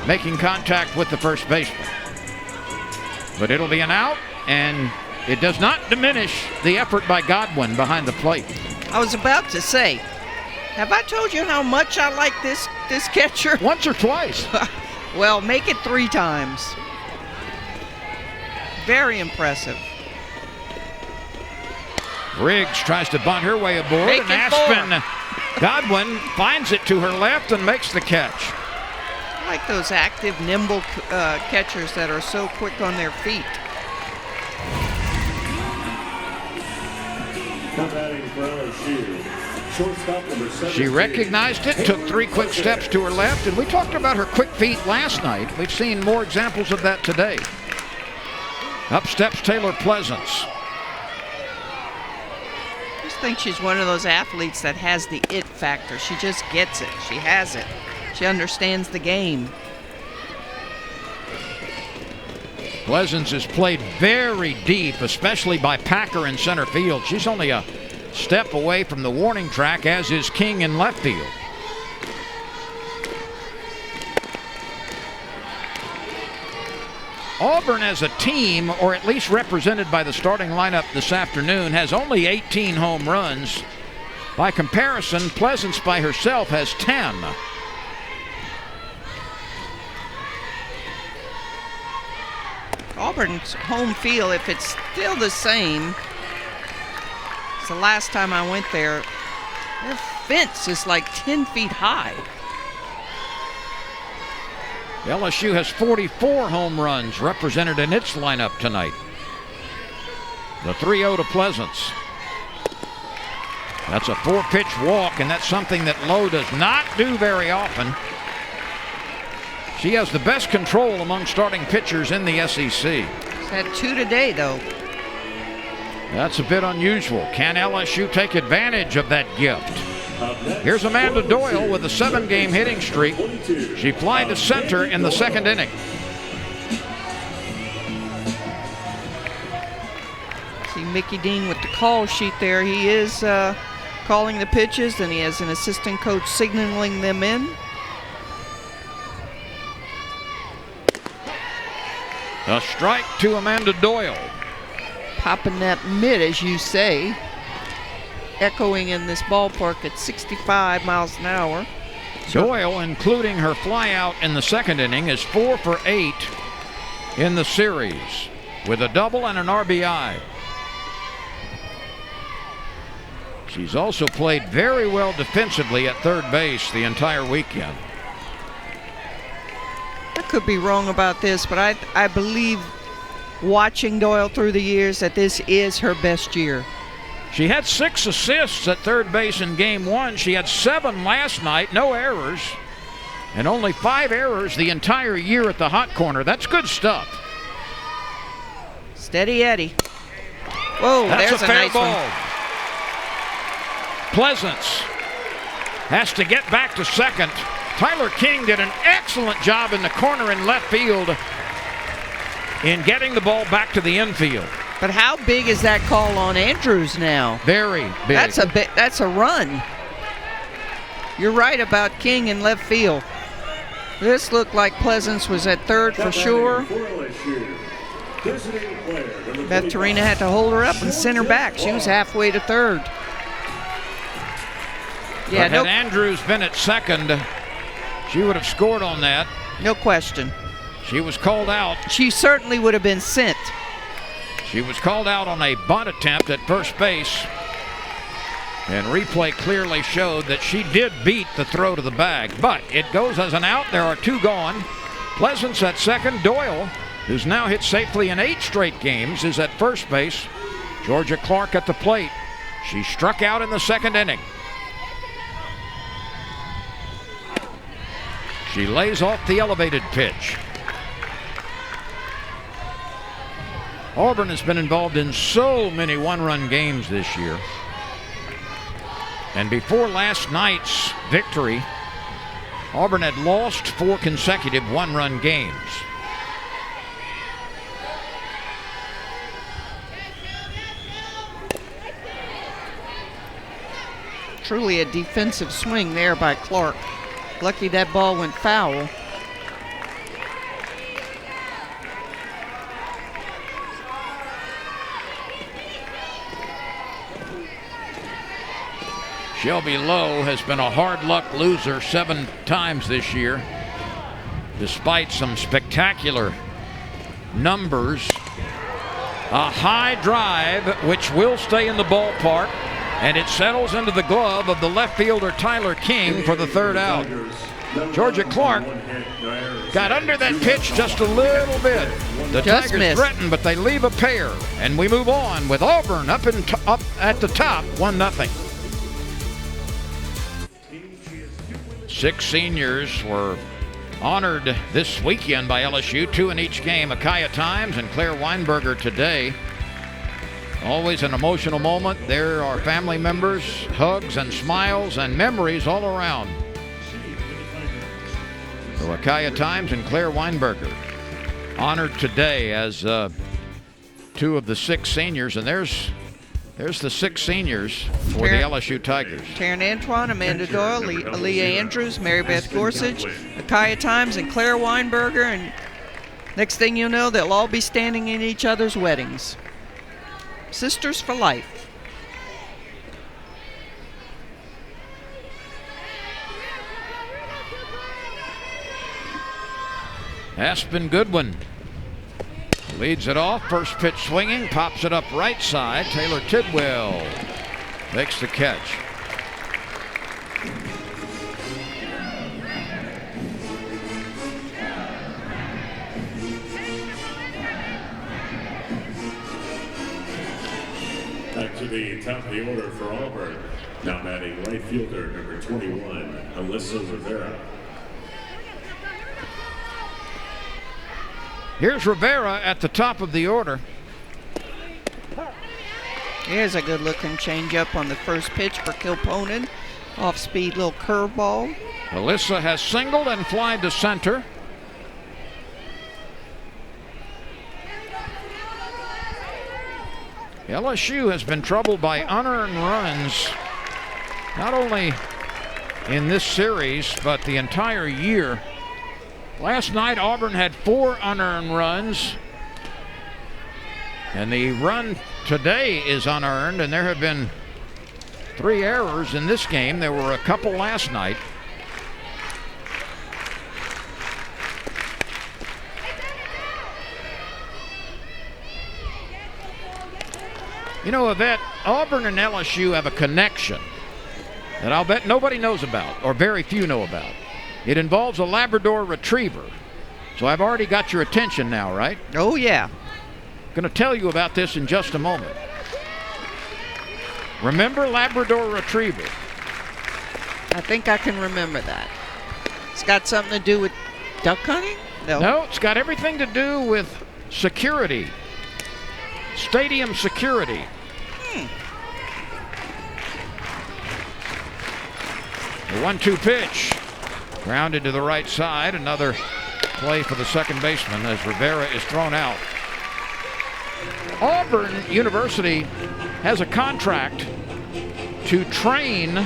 Speaker 1: making contact with the first baseman. But it'll be an out, and it does not diminish the effort by Godwin behind the plate.
Speaker 2: I was about to say, have I told you how much I like this catcher?
Speaker 1: Once or twice.
Speaker 2: Well, make it 3 times. Very impressive.
Speaker 1: Riggs tries to bunt her way aboard,
Speaker 2: Make
Speaker 1: and
Speaker 2: it
Speaker 1: Aspen Godwin finds it to her left and makes the catch.
Speaker 2: I like those active, nimble catchers that are so quick on their feet.
Speaker 1: She recognized it, took 3 quick steps to her left, and we talked about her quick feet last night. We've seen more examples of that today. Up steps Taylor Pleasance.
Speaker 2: I just think she's one of those athletes that has the it factor. She just gets it. She has it. She understands the game.
Speaker 1: Pleasance is played very deep, especially by Packer in center field. She's only a step away from the warning track, as is King in left field. Auburn as a team, or at least represented by the starting lineup this afternoon, has only 18 home runs. By comparison, Pleasance by herself has 10.
Speaker 2: Auburn's home field, if it's still the same as the last time I went there, their fence is like 10 feet high.
Speaker 1: LSU has 44 home runs represented in its lineup tonight. The 3-0 to Pleasance. That's a 4-pitch walk, and that's something that Lowe does not do very often. She has the best control among starting pitchers in the SEC.
Speaker 2: She's had 2 today, though.
Speaker 1: That's a bit unusual. Can LSU take advantage of that gift? Here's Amanda Doyle with a 7-game hitting streak. She flied to center in the 2nd inning.
Speaker 2: See Mickey Dean with the call sheet there. He is calling the pitches, and he has an assistant coach signaling them in.
Speaker 1: A strike to Amanda Doyle.
Speaker 2: Popping that mid, as you say. Echoing in this ballpark at 65 miles an hour.
Speaker 1: Doyle, including her flyout in the 2nd inning, is 4 for 8 in the series with a double and an RBI. She's also played very well defensively at third base the entire weekend.
Speaker 2: I could be wrong about this, but I believe, watching Doyle through the years, that this is her best year.
Speaker 1: She had 6 assists at third base in game 1. She had 7 last night, no errors, and only 5 errors the entire year at the hot corner. That's good stuff.
Speaker 2: Steady Eddie. Whoa,
Speaker 1: That's
Speaker 2: there's
Speaker 1: a fair
Speaker 2: nice
Speaker 1: ball.
Speaker 2: one.
Speaker 1: Pleasance has to get back to second. Tyler King did an excellent job in the corner in left field in getting the ball back to the infield.
Speaker 2: But how big is that call on Andrews now?
Speaker 1: Very big.
Speaker 2: That's a run. You're right about King in left field. This looked like Pleasance was at third for sure. Beth Torina had to hold her up and send her back. She was halfway to third. Yeah,
Speaker 1: but had Andrews been at second, she would have scored on that.
Speaker 2: No question.
Speaker 1: She was called out.
Speaker 2: She certainly would have been sent.
Speaker 1: She was called out on a bunt attempt at first base. And replay clearly showed that she did beat the throw to the bag. But it goes as an out. There are 2 gone. Pleasance at second. Doyle, who's now hit safely in 8 straight games, is at first base. Georgia Clark at the plate. She struck out in the second inning. She lays off the elevated pitch. Auburn has been involved in so many one-run games this year. And before last night's victory, Auburn had lost 4 consecutive one-run games.
Speaker 2: Truly a defensive swing there by Clark. Lucky that ball went foul.
Speaker 1: Shelby Lowe has been a hard luck loser 7 times this year, despite some spectacular numbers. A high drive, which will stay in the ballpark, and it settles into the glove of the left fielder Tyler King for the third out. Georgia Clark got under that pitch just a little bit. The
Speaker 2: Just
Speaker 1: Tigers
Speaker 2: missed.
Speaker 1: threaten, but they leave a pair, and we move on with Auburn up at the top, 1-0. 6 seniors were honored this weekend by LSU, 2 in each game. Akaya Times and Claire Weinberger today. Always an emotional moment. There are family members, hugs and smiles and memories all around. So Akaya Times and Claire Weinberger honored today as 2 of the 6 seniors. And there's the 6 seniors for the LSU Tigers.
Speaker 2: Taryn Antoine, Amanda Doyle, Aaliyah Andrews, Mary Beth Gorsuch, Akaya Times, and Claire Weinberger. And next thing you know, they'll all be standing in each other's weddings. Sisters for life.
Speaker 1: Aspen Goodwin leads it off. First pitch swinging, pops it up right side. Taylor Tidwell makes the catch.
Speaker 3: Back to the top of the order for Auburn. Now batting right fielder number 21, Alyssa Rivera.
Speaker 1: Here's Rivera at the top of the order.
Speaker 2: Here's a good looking changeup on the first pitch for Kilponen. Off speed little curveball.
Speaker 1: Alyssa has singled and flied to center. LSU has been troubled by unearned runs, not only in this series, but the entire year. Last night, Auburn had 4 unearned runs, and the run today is unearned, and there have been 3 errors in this game. There were a couple last night. You know, Yvette, Auburn and LSU have a connection that I'll bet nobody knows about, or very few know about. It involves a Labrador Retriever. So I've already got your attention now, right?
Speaker 2: Oh, yeah.
Speaker 1: Going to tell you about this in just a moment. Remember Labrador Retriever?
Speaker 2: I think I can remember that. It's got something to do with duck hunting?
Speaker 1: No, it's got everything to do with security. Stadium security. The 1-2 pitch. Grounded to the right side. Another play for the second baseman as Rivera is thrown out. Auburn University has a contract to train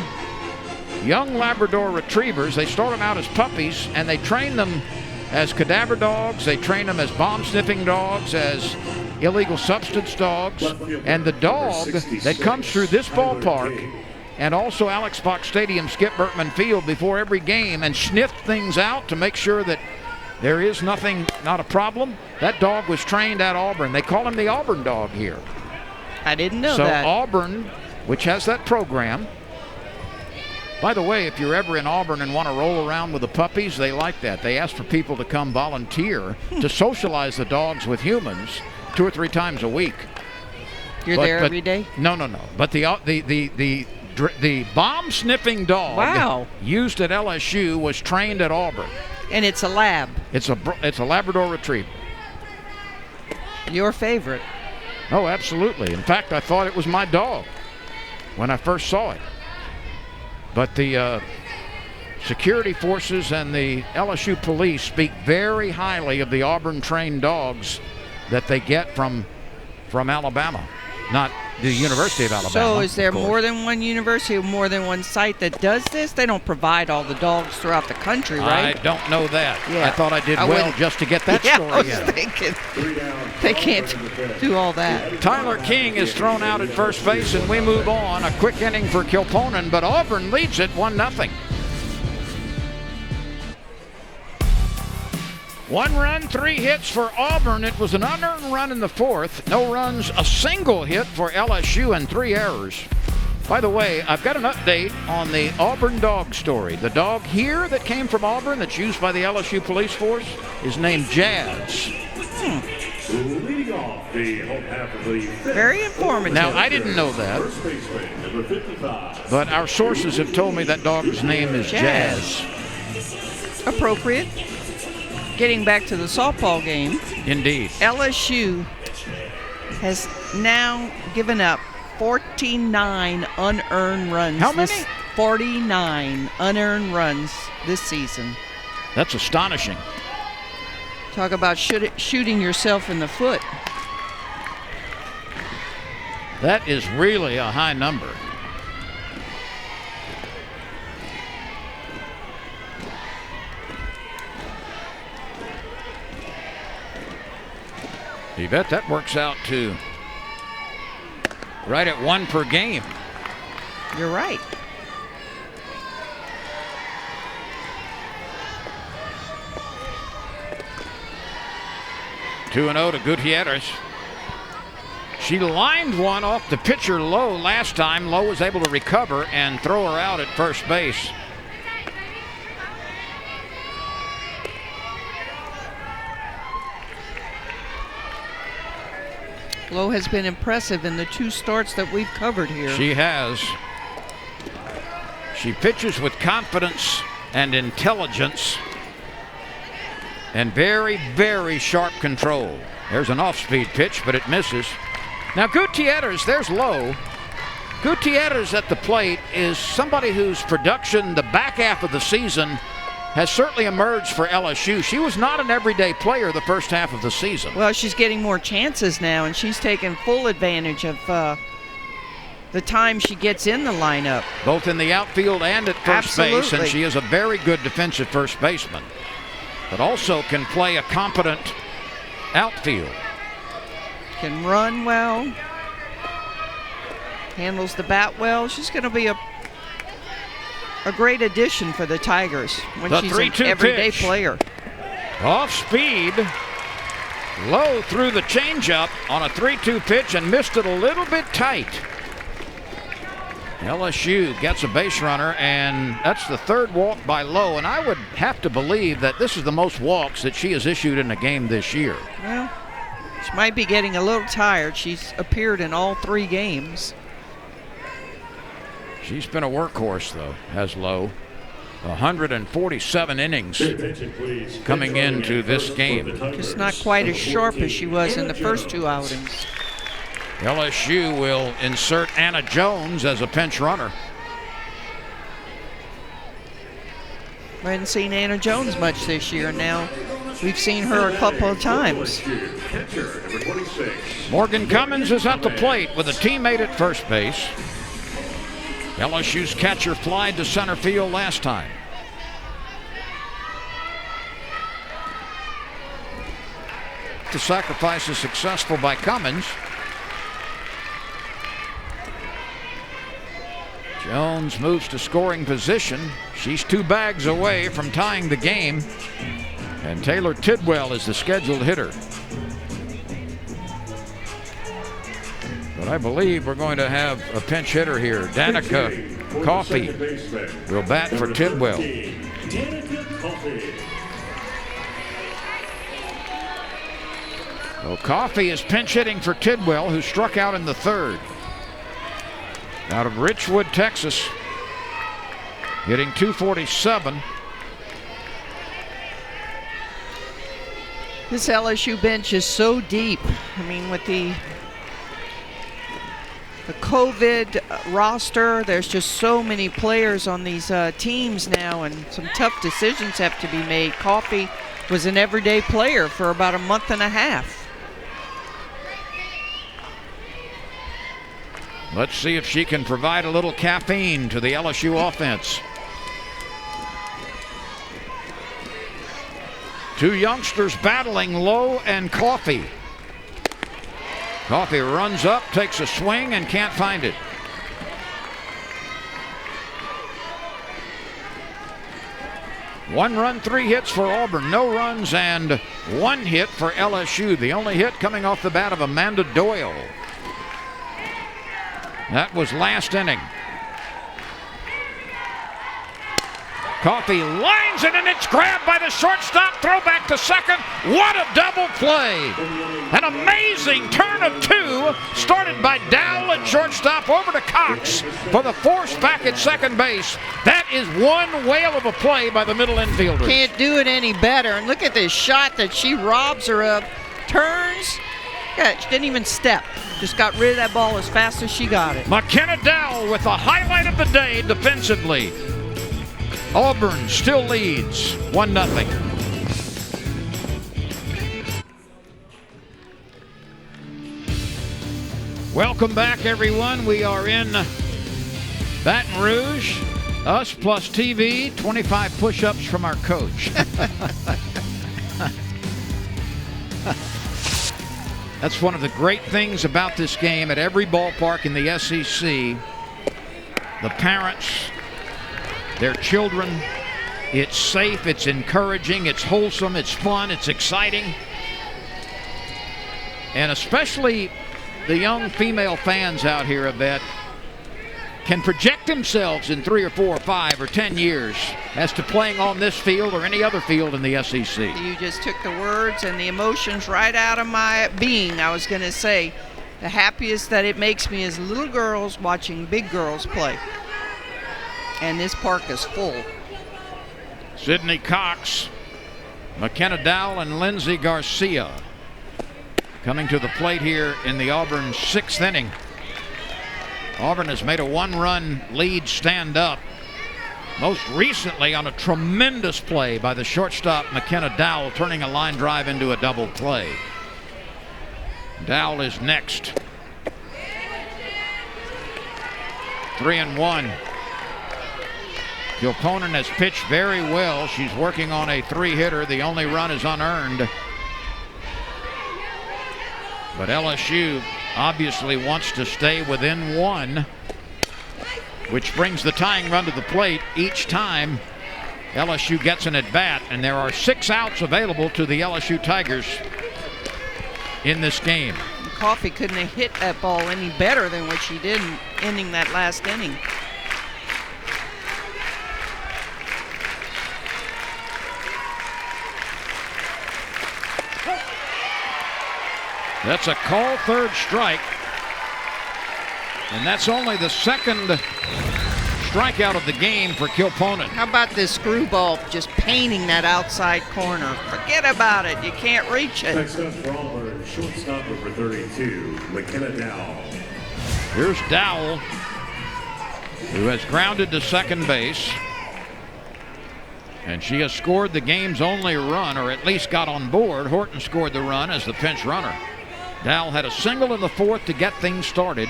Speaker 1: young Labrador Retrievers. They start them out as puppies, and they train them as cadaver dogs. They train them as bomb-sniffing dogs, as illegal substance dogs. And the dog that comes through this ballpark and also Alex Fox Stadium, Skip Bertman Field, before every game and sniff things out to make sure that there is nothing, not a problem. That dog was trained at Auburn. They call him the Auburn dog here.
Speaker 2: I didn't know that.
Speaker 1: So Auburn, which has that program. By the way, if you're ever in Auburn and want to roll around with the puppies, they like that. They ask for people to come volunteer to socialize the dogs with humans 2 or 3 times a week.
Speaker 2: You're there every day?
Speaker 1: No. But the bomb-sniffing dog used at LSU was trained at Auburn.
Speaker 2: And it's a lab.
Speaker 1: It's a Labrador Retriever.
Speaker 2: Your favorite.
Speaker 1: Oh, absolutely. In fact, I thought it was my dog when I first saw it. But the security forces and the LSU police speak very highly of the Auburn-trained dogs that they get from Alabama, not the University of Alabama.
Speaker 2: So is there more than one university or more than one site that does this? They don't provide all the dogs throughout the country, right?
Speaker 1: I don't know that.
Speaker 2: Yeah.
Speaker 1: I thought I did well just to get that story
Speaker 2: I was
Speaker 1: in.
Speaker 2: thinking, they can't do all that.
Speaker 1: Tyler King is thrown out at first base, and we move on. A quick inning for Kilponen, but Auburn leads it 1-0. 1 run, 3 hits for Auburn. It was an unearned run in the 4th. No runs, a single hit for LSU, and 3 errors. By the way, I've got an update on the Auburn dog story. The dog here that came from Auburn that's used by the LSU police force is named Jazz.
Speaker 3: Leading off the home half of the
Speaker 2: Very informative.
Speaker 1: Now, I didn't know that,
Speaker 3: first baseman, number 55.
Speaker 1: but our sources have told me that dog's name is Jazz.
Speaker 2: Appropriate. Getting back to the softball game,
Speaker 1: Indeed.
Speaker 2: LSU has now given up 49 unearned runs.
Speaker 1: How many?
Speaker 2: 49 unearned runs this season.
Speaker 1: That's astonishing.
Speaker 2: Talk about shooting yourself in the foot.
Speaker 1: That is really a high number. You bet that works out to right at 1 per game.
Speaker 2: You're right.
Speaker 1: Two 2-0 to Gutierrez. She lined one off the pitcher Lowe last time. Lowe was able to recover and throw her out at first base.
Speaker 2: Lowe has been impressive in the 2 starts that we've covered here.
Speaker 1: She has. She pitches with confidence and intelligence and very, very sharp control. There's an off-speed pitch, but it misses. Now Gutierrez, there's Lowe. Gutierrez at the plate is somebody whose production the back half of the season has certainly emerged for LSU. She was not an everyday player the first half of the season.
Speaker 2: Well, she's getting more chances now, and she's taking full advantage of the time she gets in the lineup.
Speaker 1: Both in the outfield and at first base, and she is a very good defensive first baseman, but also can play a competent outfield.
Speaker 2: Can run well, handles the bat well. She's going to be a great addition for the Tigers when she's an everyday player.
Speaker 1: Off speed. Low threw the changeup on a 3-2 pitch and missed it a little bit tight. LSU gets a base runner, and that's the third walk by Lowe, and I would have to believe that this is the most walks that she has issued in a game this year.
Speaker 2: Well, she might be getting a little tired. She's appeared in all 3 games.
Speaker 1: She's been a workhorse, though, has Lowe. 147 innings coming into this game.
Speaker 2: Just not quite as sharp as she was in the first 2 outings.
Speaker 1: LSU will insert Anna Jones as a pinch runner.
Speaker 2: We hadn't seen Anna Jones much this year. Now we've seen her a couple of times.
Speaker 1: Morgan Cummins is at the plate with a teammate at first base. LSU's catcher flied to center field last time. The sacrifice is successful by Cummins. Jones moves to scoring position. She's 2 bags away from tying the game. And Taylor Tidwell is the scheduled hitter. But I believe we're going to have a pinch hitter here. Danica Coffey will bat for Tidwell. Well, Coffey is pinch hitting for Tidwell, who struck out in the 3rd. Out of Richwood, Texas, hitting .247.
Speaker 2: This LSU bench is so deep. I mean, with the COVID roster, there's just so many players on these teams now, and some tough decisions have to be made. Coffey was an everyday player for about a month and a half.
Speaker 1: Let's see if she can provide a little caffeine to the LSU offense. 2 youngsters battling, Lowe and Coffey. Coffey runs up, takes a swing, and can't find it. One run, 3 hits for Auburn. No runs and 1 hit for LSU. The only hit coming off the bat of Amanda Doyle. That was last inning. Coffey lines it, and it's grabbed by the shortstop. Throw back to second. What a double play. An amazing turn of 2 started by Dowell at shortstop over to Cox for the force back at second base. That is one whale of a play by the middle infielder.
Speaker 2: Can't do it any better. And look at this shot that she robs her of. Turns. Yeah, she didn't even step. Just got rid of that ball as fast as she got it.
Speaker 1: McKenna Dowell with the highlight of the day defensively. Auburn still leads 1-0. Welcome back, everyone. We are in Baton Rouge. Us plus TV, 25 push-ups from our coach. That's one of the great things about this game at every ballpark in the SEC. The parents, their children, it's safe, it's encouraging, it's wholesome, it's fun, it's exciting. And especially the young female fans out here, I bet, can project themselves in 3 or 4 or 5 or 10 years as to playing on this field or any other field in the SEC.
Speaker 2: You just took the words and the emotions right out of my being. I was going to say, the happiest that it makes me is little girls watching big girls play. And this park is full.
Speaker 1: Sydney Cox, McKenna Dowell, and Lindsey Garcia coming to the plate here in the Auburn 6th inning. Auburn has made a 1-run lead stand up, most recently on a tremendous play by the shortstop McKenna Dowell, turning a line drive into a double play. Dowell is next. 3-1. Gilponen has pitched very well. She's working on a 3-hitter. The only run is unearned. But LSU obviously wants to stay within 1, which brings the tying run to the plate each time LSU gets an at-bat, and there are 6 outs available to the LSU Tigers in this game.
Speaker 2: Coffee couldn't have hit that ball any better than what she did in ending that last inning.
Speaker 1: That's a call third strike. And that's only the second strikeout of the game for Kilponen.
Speaker 2: How about this screwball just painting that outside corner? Forget about it. You can't reach it.
Speaker 3: Next up for Auburn, shortstop number 32, McKenna Dowell.
Speaker 1: Here's Dowell, who has grounded to second base. And she has scored the game's only run, or at least got on board. Horton scored the run as the pinch runner. Dowell had a single in the fourth to get things started,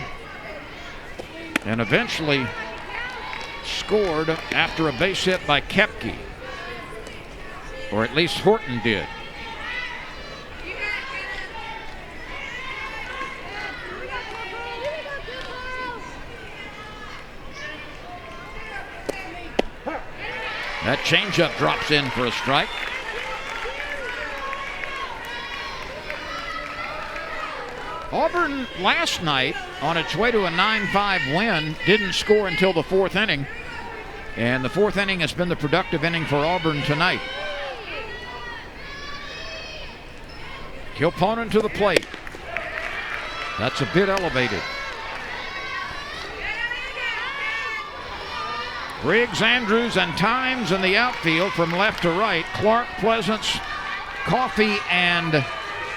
Speaker 1: and eventually scored after a base hit by Koepke, or at least Horton did. That changeup drops in for a strike. Auburn last night, on its way to a 9-5 win, didn't score until the fourth inning. And the fourth inning has been the productive inning for Auburn tonight. Kilponen to the plate. That's a bit elevated. Briggs, Andrews, and Times in the outfield from left to right. Clark, Pleasance, Coffee, and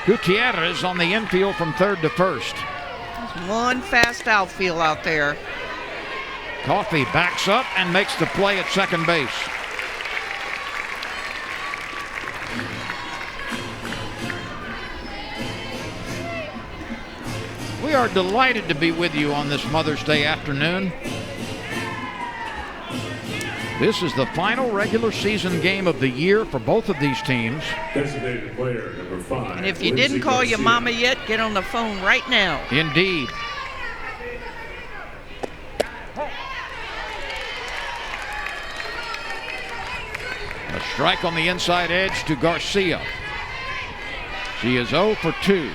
Speaker 1: Gutierrez on the infield from third to first.
Speaker 2: There's one fast outfield out there.
Speaker 1: Coffee backs up and makes the play at second base. We are delighted to be with you on this Mother's Day afternoon. This is the final regular season game of the year for both of these teams.
Speaker 3: Designated player number 5.
Speaker 2: And if you didn't call your mama yet, get on the phone right now.
Speaker 1: Indeed. A strike on the inside edge to Garcia. She is 0 for 2.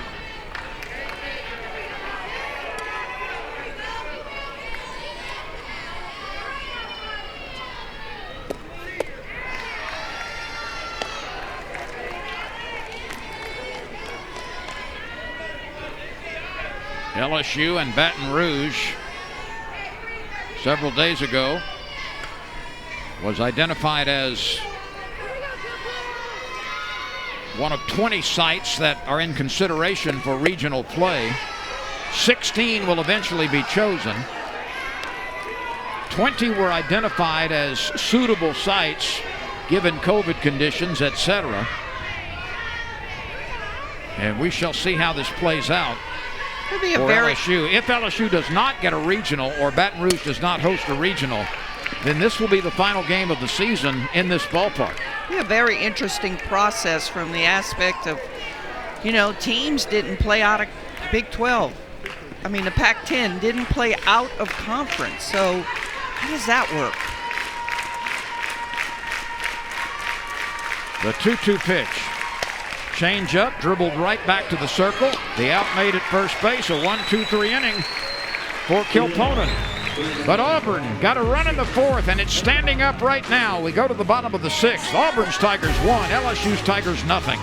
Speaker 1: LSU and Baton Rouge several days ago was identified as one of 20 sites that are in consideration for regional play. 16 will eventually be chosen. 20 were identified as suitable sites given COVID conditions, etc. And we shall see how this plays out.
Speaker 2: It'll be a
Speaker 1: For
Speaker 2: very
Speaker 1: LSU. If LSU does not get a regional, or Baton Rouge does not host a regional, then this will be the final game of the season in this ballpark.
Speaker 2: a very interesting process from the aspect of, you know, teams didn't play out of Big 12. I mean, the Pac-10 didn't play out of conference. So how does that work?
Speaker 1: The 2-2 pitch. Change up, dribbled right back to the circle. The out made at first base, a 1-2-3 inning for Kilponen. But Auburn got a run in the fourth, and it's standing up right now. We go to the bottom of the sixth. Auburn's Tigers 1, LSU's Tigers nothing.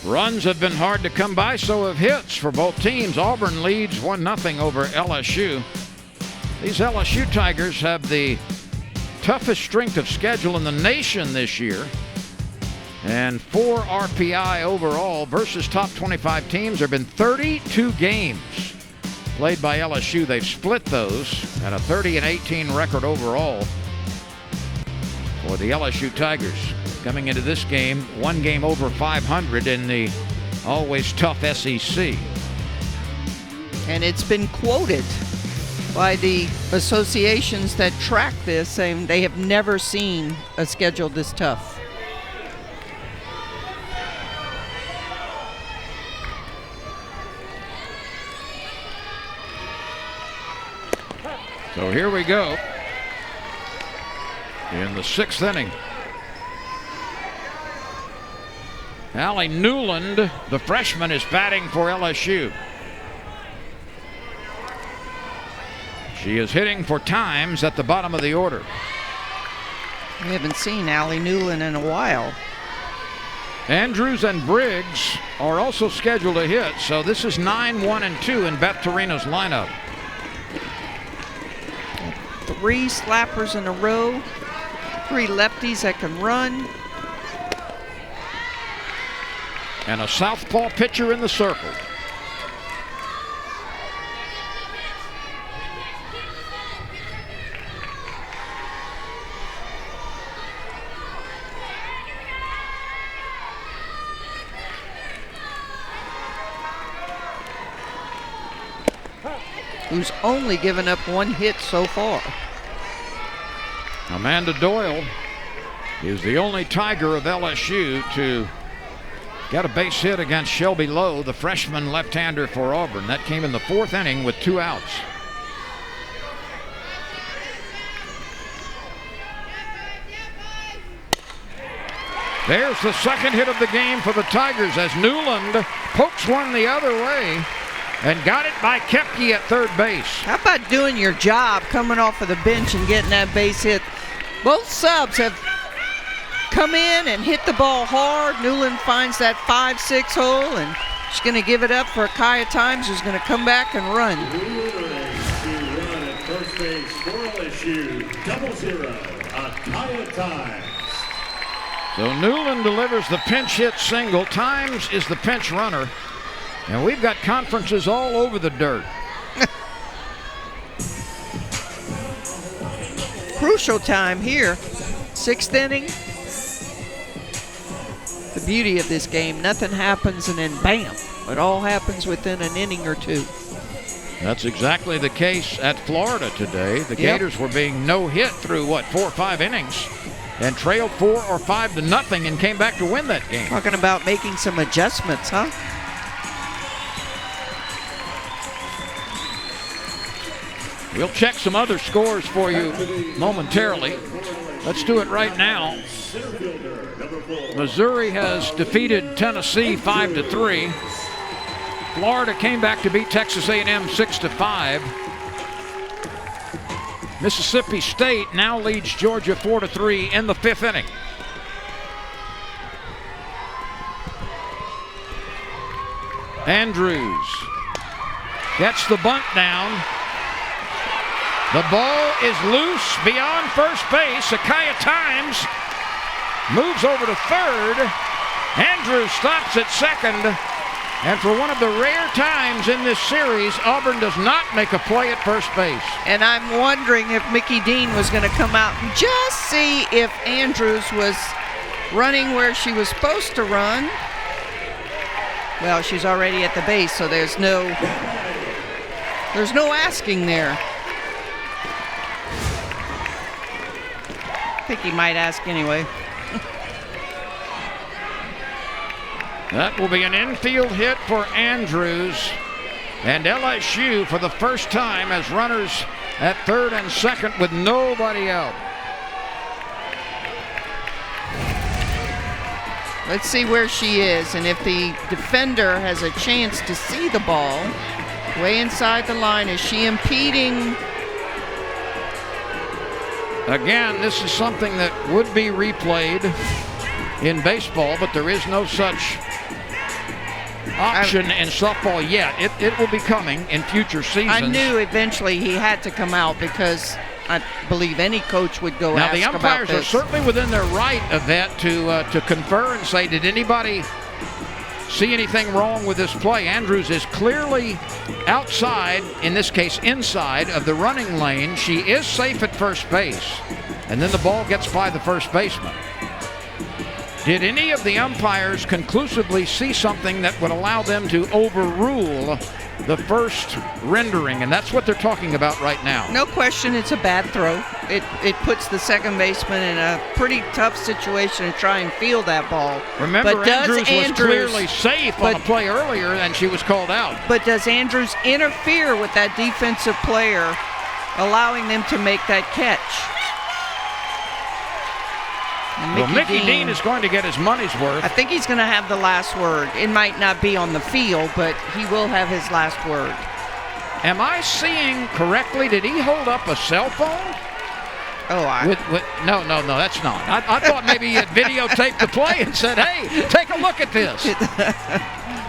Speaker 1: Runs have been hard to come by, so have hits for both teams. Auburn leads 1-0 over LSU. These LSU Tigers have the toughest strength of schedule in the nation this year, and 4 RPI overall versus top 25 teams. There have been 32 games played by LSU. They've split those, and a 30-18 record overall for the LSU Tigers. Coming into this game, 1 game over 500 in the always tough SEC.
Speaker 2: And it's been quoted by the associations that track this, saying they have never seen a schedule this tough.
Speaker 1: So here we go in the 6th inning. Allie Newland, the freshman, is batting for LSU. She is hitting for Times at the bottom of the order.
Speaker 2: We haven't seen Allie Newland in a while.
Speaker 1: Andrews and Briggs are also scheduled to hit, so this is 9, 1, and 2 in Beth Torino's lineup.
Speaker 2: 3 slappers in a row, 3 lefties that can run.
Speaker 1: And a southpaw pitcher in the circle.
Speaker 2: Who's only given up 1 hit so far.
Speaker 1: Amanda Doyle is the only Tiger of LSU to get a base hit against Shelby Lowe, the freshman left-hander for Auburn. That came in the 4th inning with 2 outs. There's the second hit of the game for the Tigers as Newland pokes one the other way and got it by Kepke at third base.
Speaker 2: How about doing your job, coming off of the bench and getting that base hit? Both subs have come in and hit the ball hard. Newland finds that 5-6 hole, and she's going to give it up for Kaya Times, who's going to come back and run.
Speaker 3: To run at first base for LSU, 0-0, Kaya Times.
Speaker 1: So Newland delivers the pinch hit single. Times is the pinch runner. And we've got conferences all over the dirt.
Speaker 2: Crucial time here. 6th inning. The beauty of this game, nothing happens and then bam, it all happens within an inning or 2.
Speaker 1: That's exactly the case at Florida today. The Gators were being no-hit through, 4 or 5 innings and trailed 4 or 5-0 and came back to win that game.
Speaker 2: Talking about making some adjustments, huh?
Speaker 1: We'll check some other scores for you momentarily. Let's do it right now. Missouri has defeated Tennessee 5-3. Florida came back to beat Texas A&M 6-5. Mississippi State now leads Georgia 4-3 in the 5th inning. Andrews gets the bunt down. The ball is loose beyond first base. Kaya Times moves over to third. Andrews stops at second. And for one of the rare times in this series, Auburn does not make a play at first base.
Speaker 2: And I'm wondering if Mickey Dean was going to come out and just see if Andrews was running where she was supposed to run. Well, she's already at the base, so there's no asking there. I think he might ask anyway.
Speaker 1: That will be an infield hit for Andrews. And LSU, for the first time, has runners at third and second with nobody out.
Speaker 2: Let's see where she is, and if the defender has a chance to see the ball. Way inside the line, is she impeding?
Speaker 1: Again, this is something that would be replayed in baseball, but there is no such option in softball yet. It will be coming in future seasons.
Speaker 2: I knew eventually he had to come out because I believe any coach would go ask about this.
Speaker 1: Now, the umpires are certainly within their right, Yvette, to confer and say, did anybody see anything wrong with this play? Andrews is clearly outside, in this case inside, of the running lane. She is safe at first base. And then the ball gets by the first baseman. Did any of the umpires conclusively see something that would allow them to overrule the first rendering? And that's what they're talking about right now.
Speaker 2: No question, it's a bad throw. It puts the second baseman in a pretty tough situation to try and field that ball.
Speaker 1: Remember,
Speaker 2: but
Speaker 1: Andrews was clearly safe on a play earlier, and she was called out.
Speaker 2: But does Andrews interfere with that defensive player, allowing them to make that catch?
Speaker 1: Well, Mickey Dean is going to get his money's worth.
Speaker 2: I think he's going to have the last word. It might not be on the field, but he will have his last word.
Speaker 1: Am I seeing correctly? Did he hold up a cell phone?
Speaker 2: Oh,
Speaker 1: No, that's not. I thought maybe he had videotaped the play and said, hey, take a look at this.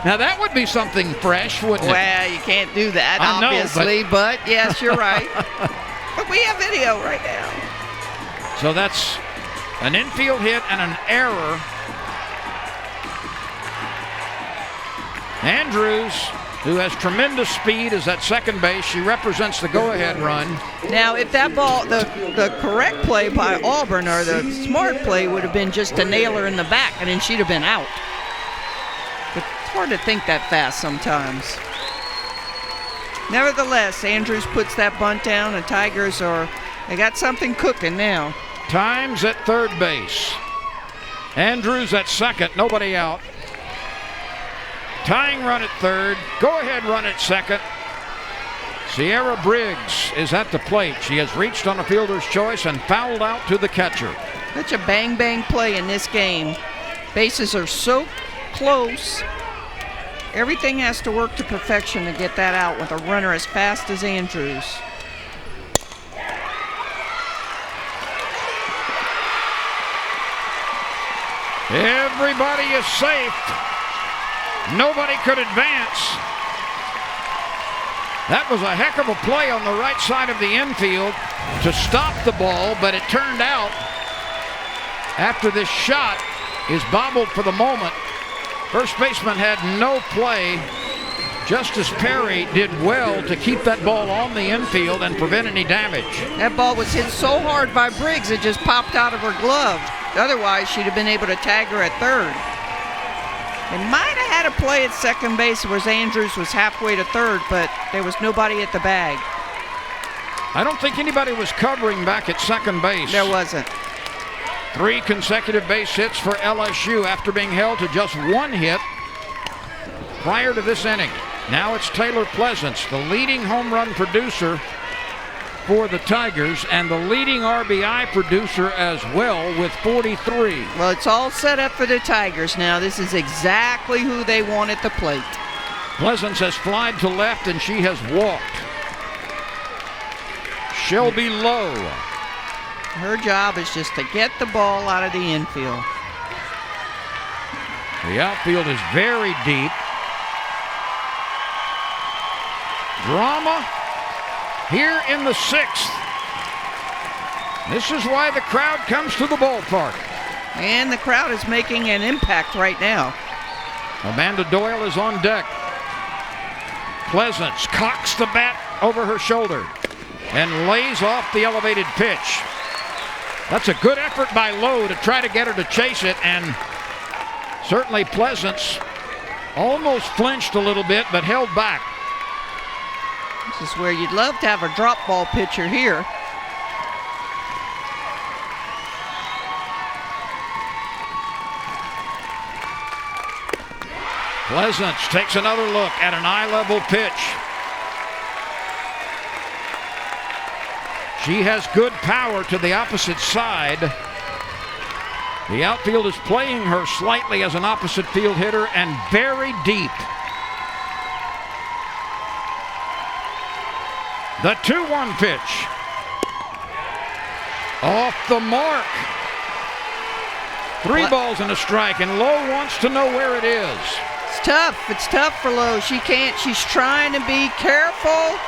Speaker 1: Now, that would be something fresh, wouldn't it?
Speaker 2: Well, you can't do that,
Speaker 1: I know,
Speaker 2: obviously, but yes, you're right. But we have video right now.
Speaker 1: So that's an infield hit and an error. Andrews, who has tremendous speed, is at second base. She represents the go-ahead run.
Speaker 2: Now, if that ball, the correct play by Auburn, or the smart play, would have been just to nail her in the back, and then she'd have been out. But it's hard to think that fast sometimes. Nevertheless, Andrews puts that bunt down, and Tigers they got something cooking now.
Speaker 1: Times at third base. Andrews at second, nobody out. Tying run at third, go-ahead run at second. Sierra Briggs is at the plate. She has reached on a fielder's choice and fouled out to the catcher.
Speaker 2: Such a bang-bang play in this game. Bases are so close. Everything has to work to perfection to get that out with a runner as fast as Andrews.
Speaker 1: Everybody is safe. Nobody could advance. That was a heck of a play on the right side of the infield to stop the ball, but it turned out after this shot is bobbled for the moment. First baseman had no play. Justice Perry did well to keep that ball on the infield and prevent any damage.
Speaker 2: That ball was hit so hard by Briggs it just popped out of her glove. Otherwise, she'd have been able to tag her at third. They might have had a play at second base where Andrews was halfway to third, but there was nobody at the bag.
Speaker 1: I don't think anybody was covering back at second base.
Speaker 2: There wasn't.
Speaker 1: 3 consecutive base hits for LSU after being held to just 1 hit prior to this inning. Now it's Taylor Pleasance, the leading home run producer for the Tigers and the leading RBI producer as well with 43.
Speaker 2: Well, it's all set up for the Tigers now. This is exactly who they want at the plate.
Speaker 1: Pleasance has flied to left and she has walked. Shelby Lowe.
Speaker 2: Her job is just to get the ball out of the infield.
Speaker 1: The outfield is very deep. Drama here in the 6th. This is why the crowd comes to the ballpark.
Speaker 2: And the crowd is making an impact right now.
Speaker 1: Amanda Doyle is on deck. Pleasance cocks the bat over her shoulder and lays off the elevated pitch. That's a good effort by Lowe to try to get her to chase it, and certainly Pleasance almost flinched a little bit but held back.
Speaker 2: This is where you'd love to have a drop ball pitcher here.
Speaker 1: Pleasance takes another look at an eye-level pitch. She has good power to the opposite side. The outfield is playing her slightly as an opposite field hitter and very deep. The 2-1 pitch. Off the mark. 3 balls and a strike, and Lowe wants to know where it is.
Speaker 2: It's tough. It's tough for Lowe. She's trying to be careful,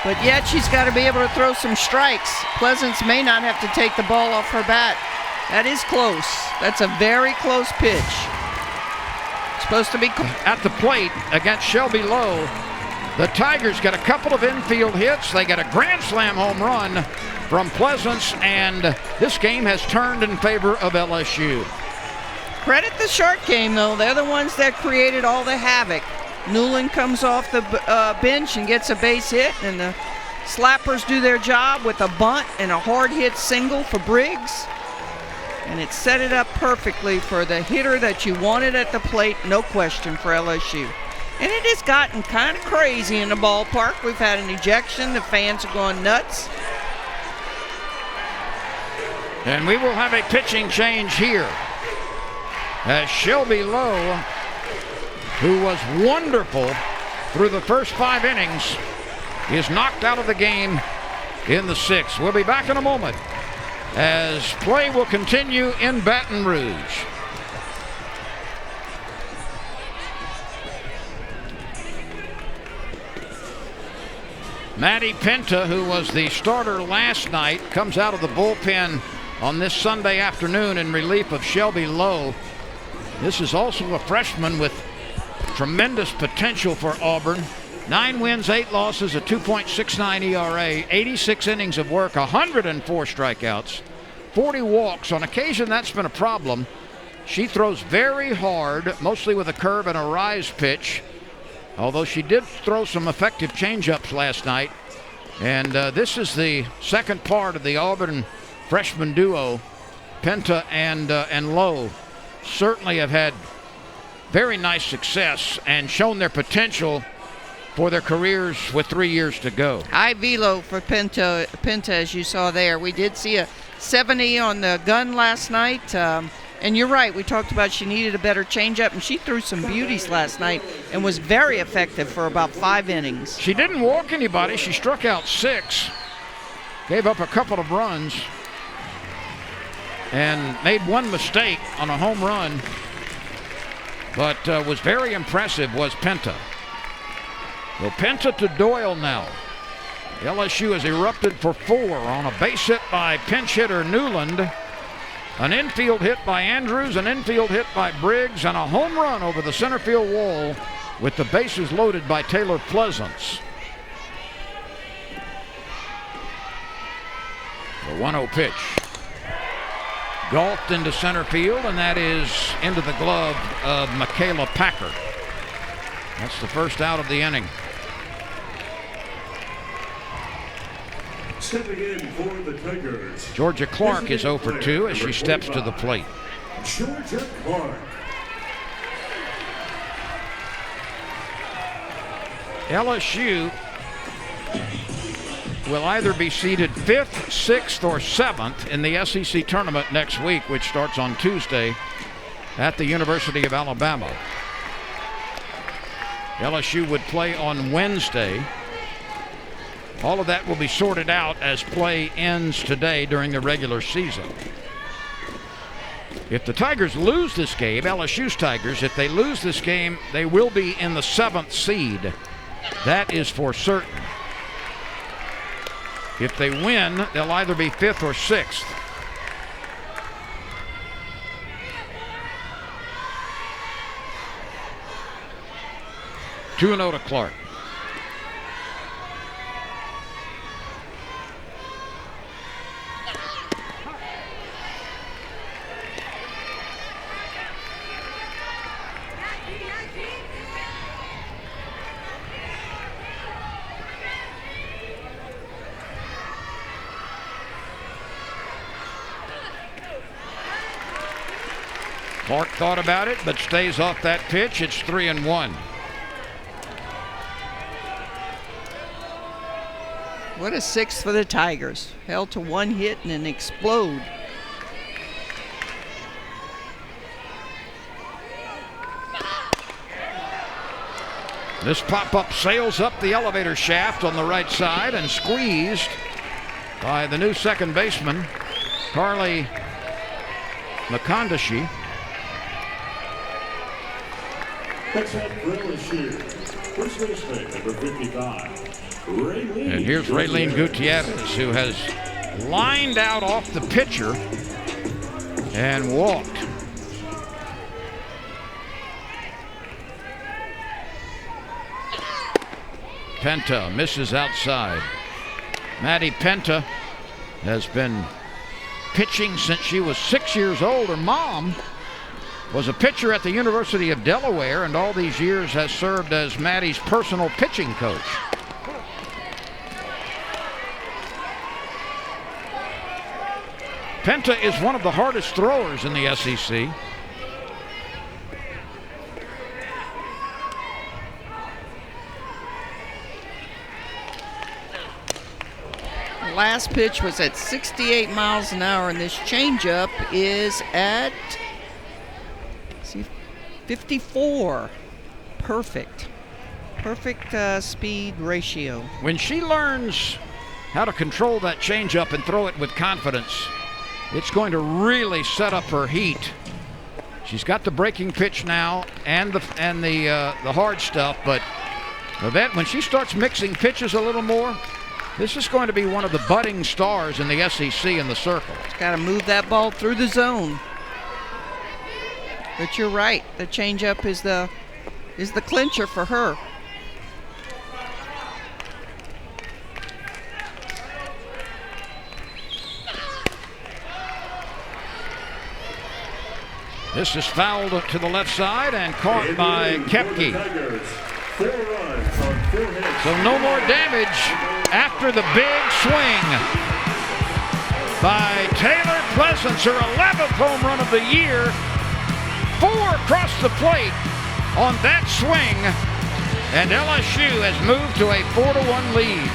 Speaker 2: but yet she's got to be able to throw some strikes. Pleasance may not have to take the ball off her bat. That is close. That's a very close pitch. Supposed to be
Speaker 1: at the plate against Shelby Lowe. The Tigers get a couple of infield hits. They get a grand slam home run from Pleasance, and this game has turned in favor of LSU.
Speaker 2: Credit the Shark game, though. They're the ones that created all the havoc. Newland comes off the bench and gets a base hit, and the Slappers do their job with a bunt and a hard hit single for Briggs. And it set it up perfectly for the hitter that you wanted at the plate, no question, for LSU. And it has gotten kind of crazy in the ballpark. We've had an ejection. The fans are going nuts.
Speaker 1: And we will have a pitching change here as Shelby Lowe, who was wonderful through the first 5 innings, is knocked out of the game in the 6th. We'll be back in a moment as play will continue in Baton Rouge. Maddie Penta, who was the starter last night, comes out of the bullpen on this Sunday afternoon in relief of Shelby Lowe. This is also a freshman with tremendous potential for Auburn. 9 wins, 8 losses, a 2.69 ERA, 86 innings of work, 104 strikeouts, 40 walks. On occasion, that's been a problem. She throws very hard, mostly with a curve and a rise pitch, although she did throw some effective changeups last night. And this is the second part of the Auburn freshman duo. Penta and Lowe certainly have had very nice success and shown their potential for their careers with 3 years to go.
Speaker 2: High velo for Penta, as you saw there. We did see a 70 on the gun last night. And you're right, we talked about she needed a better changeup, and she threw some beauties last night and was very effective for about 5 innings.
Speaker 1: She didn't walk anybody. She struck out 6, gave up a couple of runs, and made 1 mistake on a home run, but was very impressive was Penta. Well, Penta to Doyle now. LSU has erupted for 4 on a base hit by pinch hitter Newland, an infield hit by Andrews, an infield hit by Briggs, and a home run over the center field wall with the bases loaded by Taylor Pleasance. The 1-0 pitch. Golfed into center field, and that is into the glove of Michaela Packer. That's the first out of the inning.
Speaker 3: Stepping in for the Tigers,
Speaker 1: Georgia Clark is 0 for 2 as she steps to the plate.
Speaker 3: Georgia Clark.
Speaker 1: LSU will either be seeded 5th, 6th, or 7th in the SEC tournament next week, which starts on Tuesday at the University of Alabama. LSU would play on Wednesday. All of that will be sorted out as play ends today during the regular season. If the Tigers lose this game, LSU's Tigers, if they lose this game, they will be in the 7th seed. That is for certain. If they win, they'll either be 5th or 6th. Two and 0 to Clark. Clark thought about it, but stays off that pitch. It's 3-1.
Speaker 2: What a 6th for the Tigers. Held to 1 hit and an explode.
Speaker 1: This pop-up sails up the elevator shaft on the right side and squeezed by the new second baseman, Carly McCondashi.
Speaker 3: Next up for LSU, first baseman number 55, Raylene.
Speaker 1: And here's Raylene Gutierrez, who has lined out off the pitcher and walked. Penta misses outside. Maddie Penta has been pitching since she was 6 years old. Her mom was a pitcher at the University of Delaware, and all these years has served as Maddie's personal pitching coach. Penta is one of the hardest throwers in the SEC.
Speaker 2: last pitch was at 68 miles an hour, and this changeup is at 54. Perfect speed ratio.
Speaker 1: When she learns how to control that changeup and throw it with confidence, it's going to really set up her heat. She's got the breaking pitch now and the hard stuff, but Yvette, when she starts mixing pitches a little more, this is going to be one of the budding stars in the SEC in the circle.
Speaker 2: Got to move that ball through the zone. But you're right, the changeup is the clincher for her.
Speaker 1: This is fouled to the left side and caught by Koepke. So no more damage after the big swing by Taylor Pleasance, her 11th home run of the year. 4 across the plate on that swing, and LSU has moved to a 4-1 lead.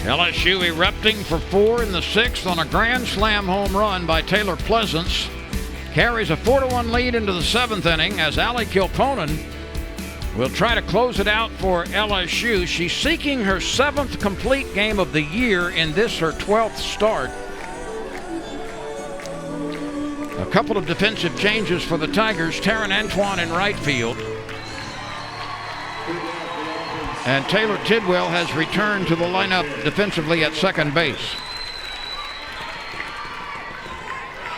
Speaker 1: LSU erupting for 4 in the 6th on a grand slam home run by Taylor Pleasance. Carries a 4-1 lead into the 7th inning as Allie Kilponen will try to close it out for LSU. She's seeking her 7th complete game of the year in this, her 12th start. A couple of defensive changes for the Tigers. Taryn Antoine in right field. And Taylor Tidwell has returned to the lineup defensively at second base.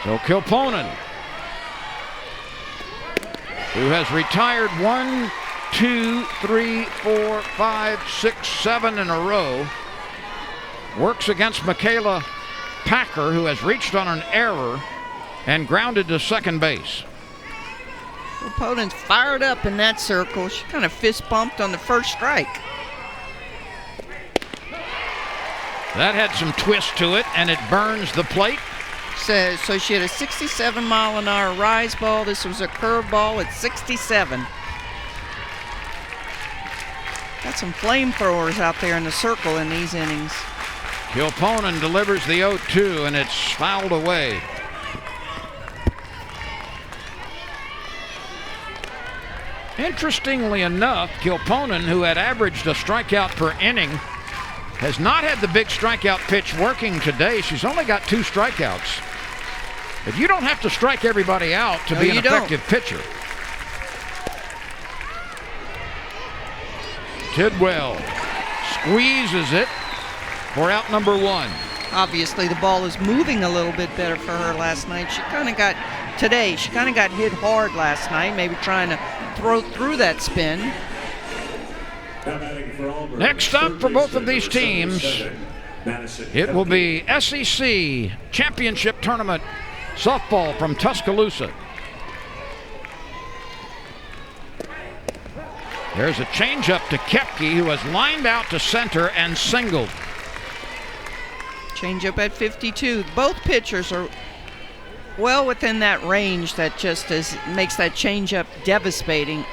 Speaker 1: So Kilponen, who has retired 1, 2, 3, 4, 5, 6, 7 in a row, works against Michaela Packer, who has reached on an error and grounded to second base.
Speaker 2: Opponent's fired up in that circle. She kind of fist bumped on the first strike.
Speaker 1: That had some twist to it, and it burns the plate.
Speaker 2: So she had a 67 mile an hour rise ball. This was a curve ball at 67. Got some flamethrowers out there in the circle in these innings.
Speaker 1: Kilponen delivers the 0-2, and it's fouled away. Interestingly enough, Kilponen, who had averaged a strikeout per inning, has not had the big strikeout pitch working today. She's only got 2 strikeouts. But you don't have to strike everybody out to be an effective pitcher. Tidwell squeezes it for out number 1.
Speaker 2: Obviously, the ball is moving a little bit better for her last night. She kind of got hit hard last night, maybe trying to throw through that spin.
Speaker 1: Next up for both of these teams, it will be SEC Championship Tournament softball from Tuscaloosa. There's a changeup to Koepke, who has lined out to center and singled.
Speaker 2: Changeup at 52. Both pitchers are well within that range that just makes that changeup devastating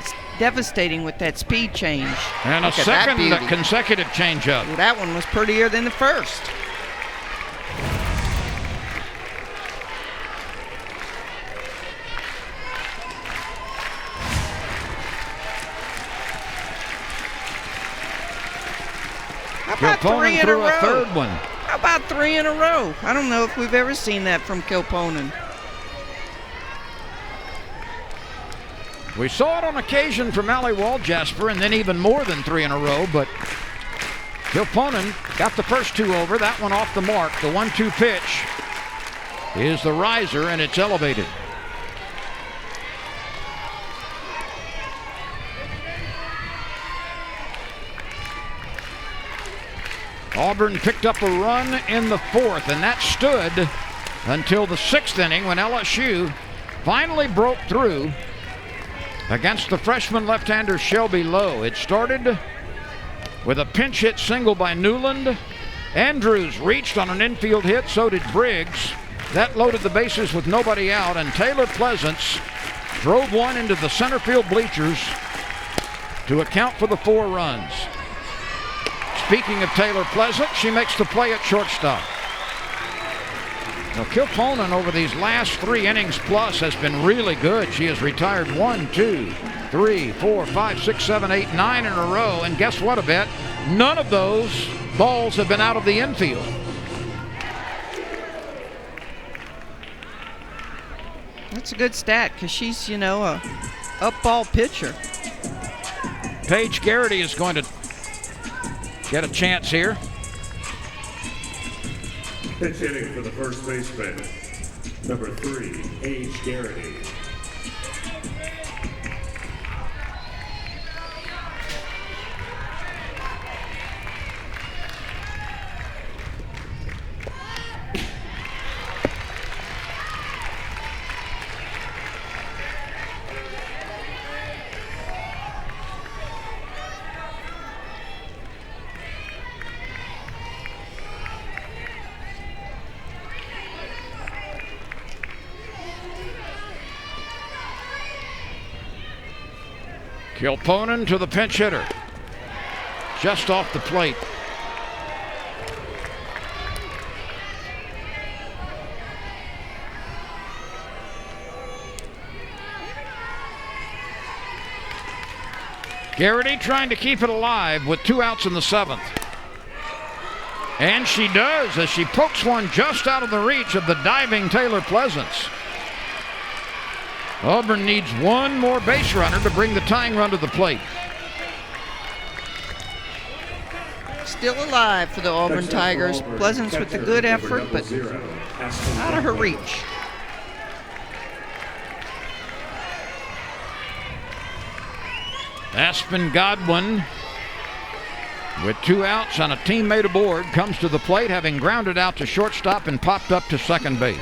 Speaker 2: with that speed change.
Speaker 1: And a second consecutive changeup.
Speaker 2: Well, that one was prettier than the first. How about 3 in a row?
Speaker 1: A third one.
Speaker 2: How about 3 in a row? I don't know if we've ever seen that from Kilponen.
Speaker 1: We saw it on occasion from Allie Walljasper, and then even more than 3 in a row, but Kilponen got the first 2 over. That one off the mark. The 1-2 pitch is the riser, and it's elevated. Auburn picked up a run in the 4th, and that stood until the 6th inning when LSU finally broke through against the freshman left-hander Shelby Lowe. It started with a pinch hit single by Newland. Andrews reached on an infield hit, so did Briggs. That loaded the bases with nobody out, and Taylor Pleasance drove one into the center field bleachers to account for the 4 runs. Speaking of Taylor Pleasant, she makes the play at shortstop. Now, Kilponen over these last 3 innings plus has been really good. She has retired 1, 2, 3, 4, 5, 6, 7, 8, 9 in a row. And guess what, Yvette? None of those balls have been out of the infield.
Speaker 2: That's a good stat because she's, a up ball pitcher.
Speaker 1: Paige Garrity is going to get a chance here.
Speaker 3: Pitch hitting for the first baseman, number 3, Paige Garrity.
Speaker 1: Kilponen to the pinch hitter. Just off the plate. Garrity trying to keep it alive with 2 outs in the 7th. And she does as she pokes one just out of the reach of the diving Taylor Pleasance. Auburn needs 1 more base runner to bring the tying run to the plate.
Speaker 2: Still alive for the Auburn Tigers. Pleasance with a good effort, but out of her reach.
Speaker 1: Aspen Godwin, with 2 outs on a teammate aboard, comes to the plate, having grounded out to shortstop and popped up to second base.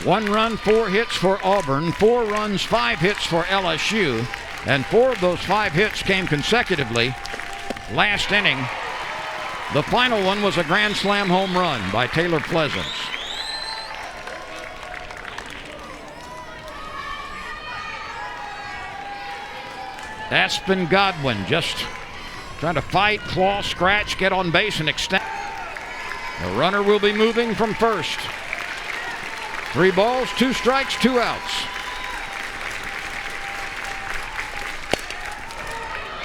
Speaker 1: One run, 4 hits for Auburn, 4 runs, 5 hits for LSU, and 4 of those 5 hits came consecutively last inning. The final one was a grand slam home run by Taylor Pleasance. Aspen Godwin just trying to fight, claw, scratch, get on base, and extend. The runner will be moving from first. 3 balls, 2 strikes, 2 outs.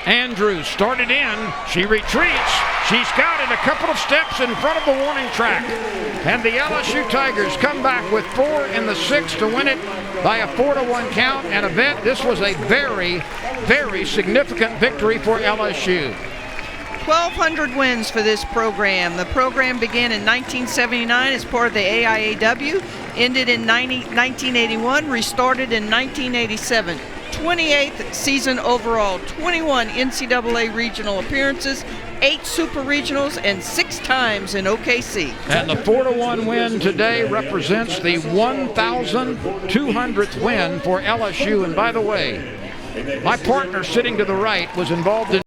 Speaker 1: Andrews started in. She retreats. She's got it a couple of steps in front of the warning track. And the LSU Tigers come back with 4 in the 6th to win it by a 4-1 count. And Yvette, this was a very, very significant victory for LSU.
Speaker 2: 1,200 wins for this program. The program began in 1979 as part of the AIAW, ended in 1981, restarted in 1987. 28th season overall, 21 NCAA regional appearances, 8 super regionals, and 6 times in OKC.
Speaker 1: And the 4-1 win today represents the 1,200th win for LSU. And by the way, my partner sitting to the right was involved in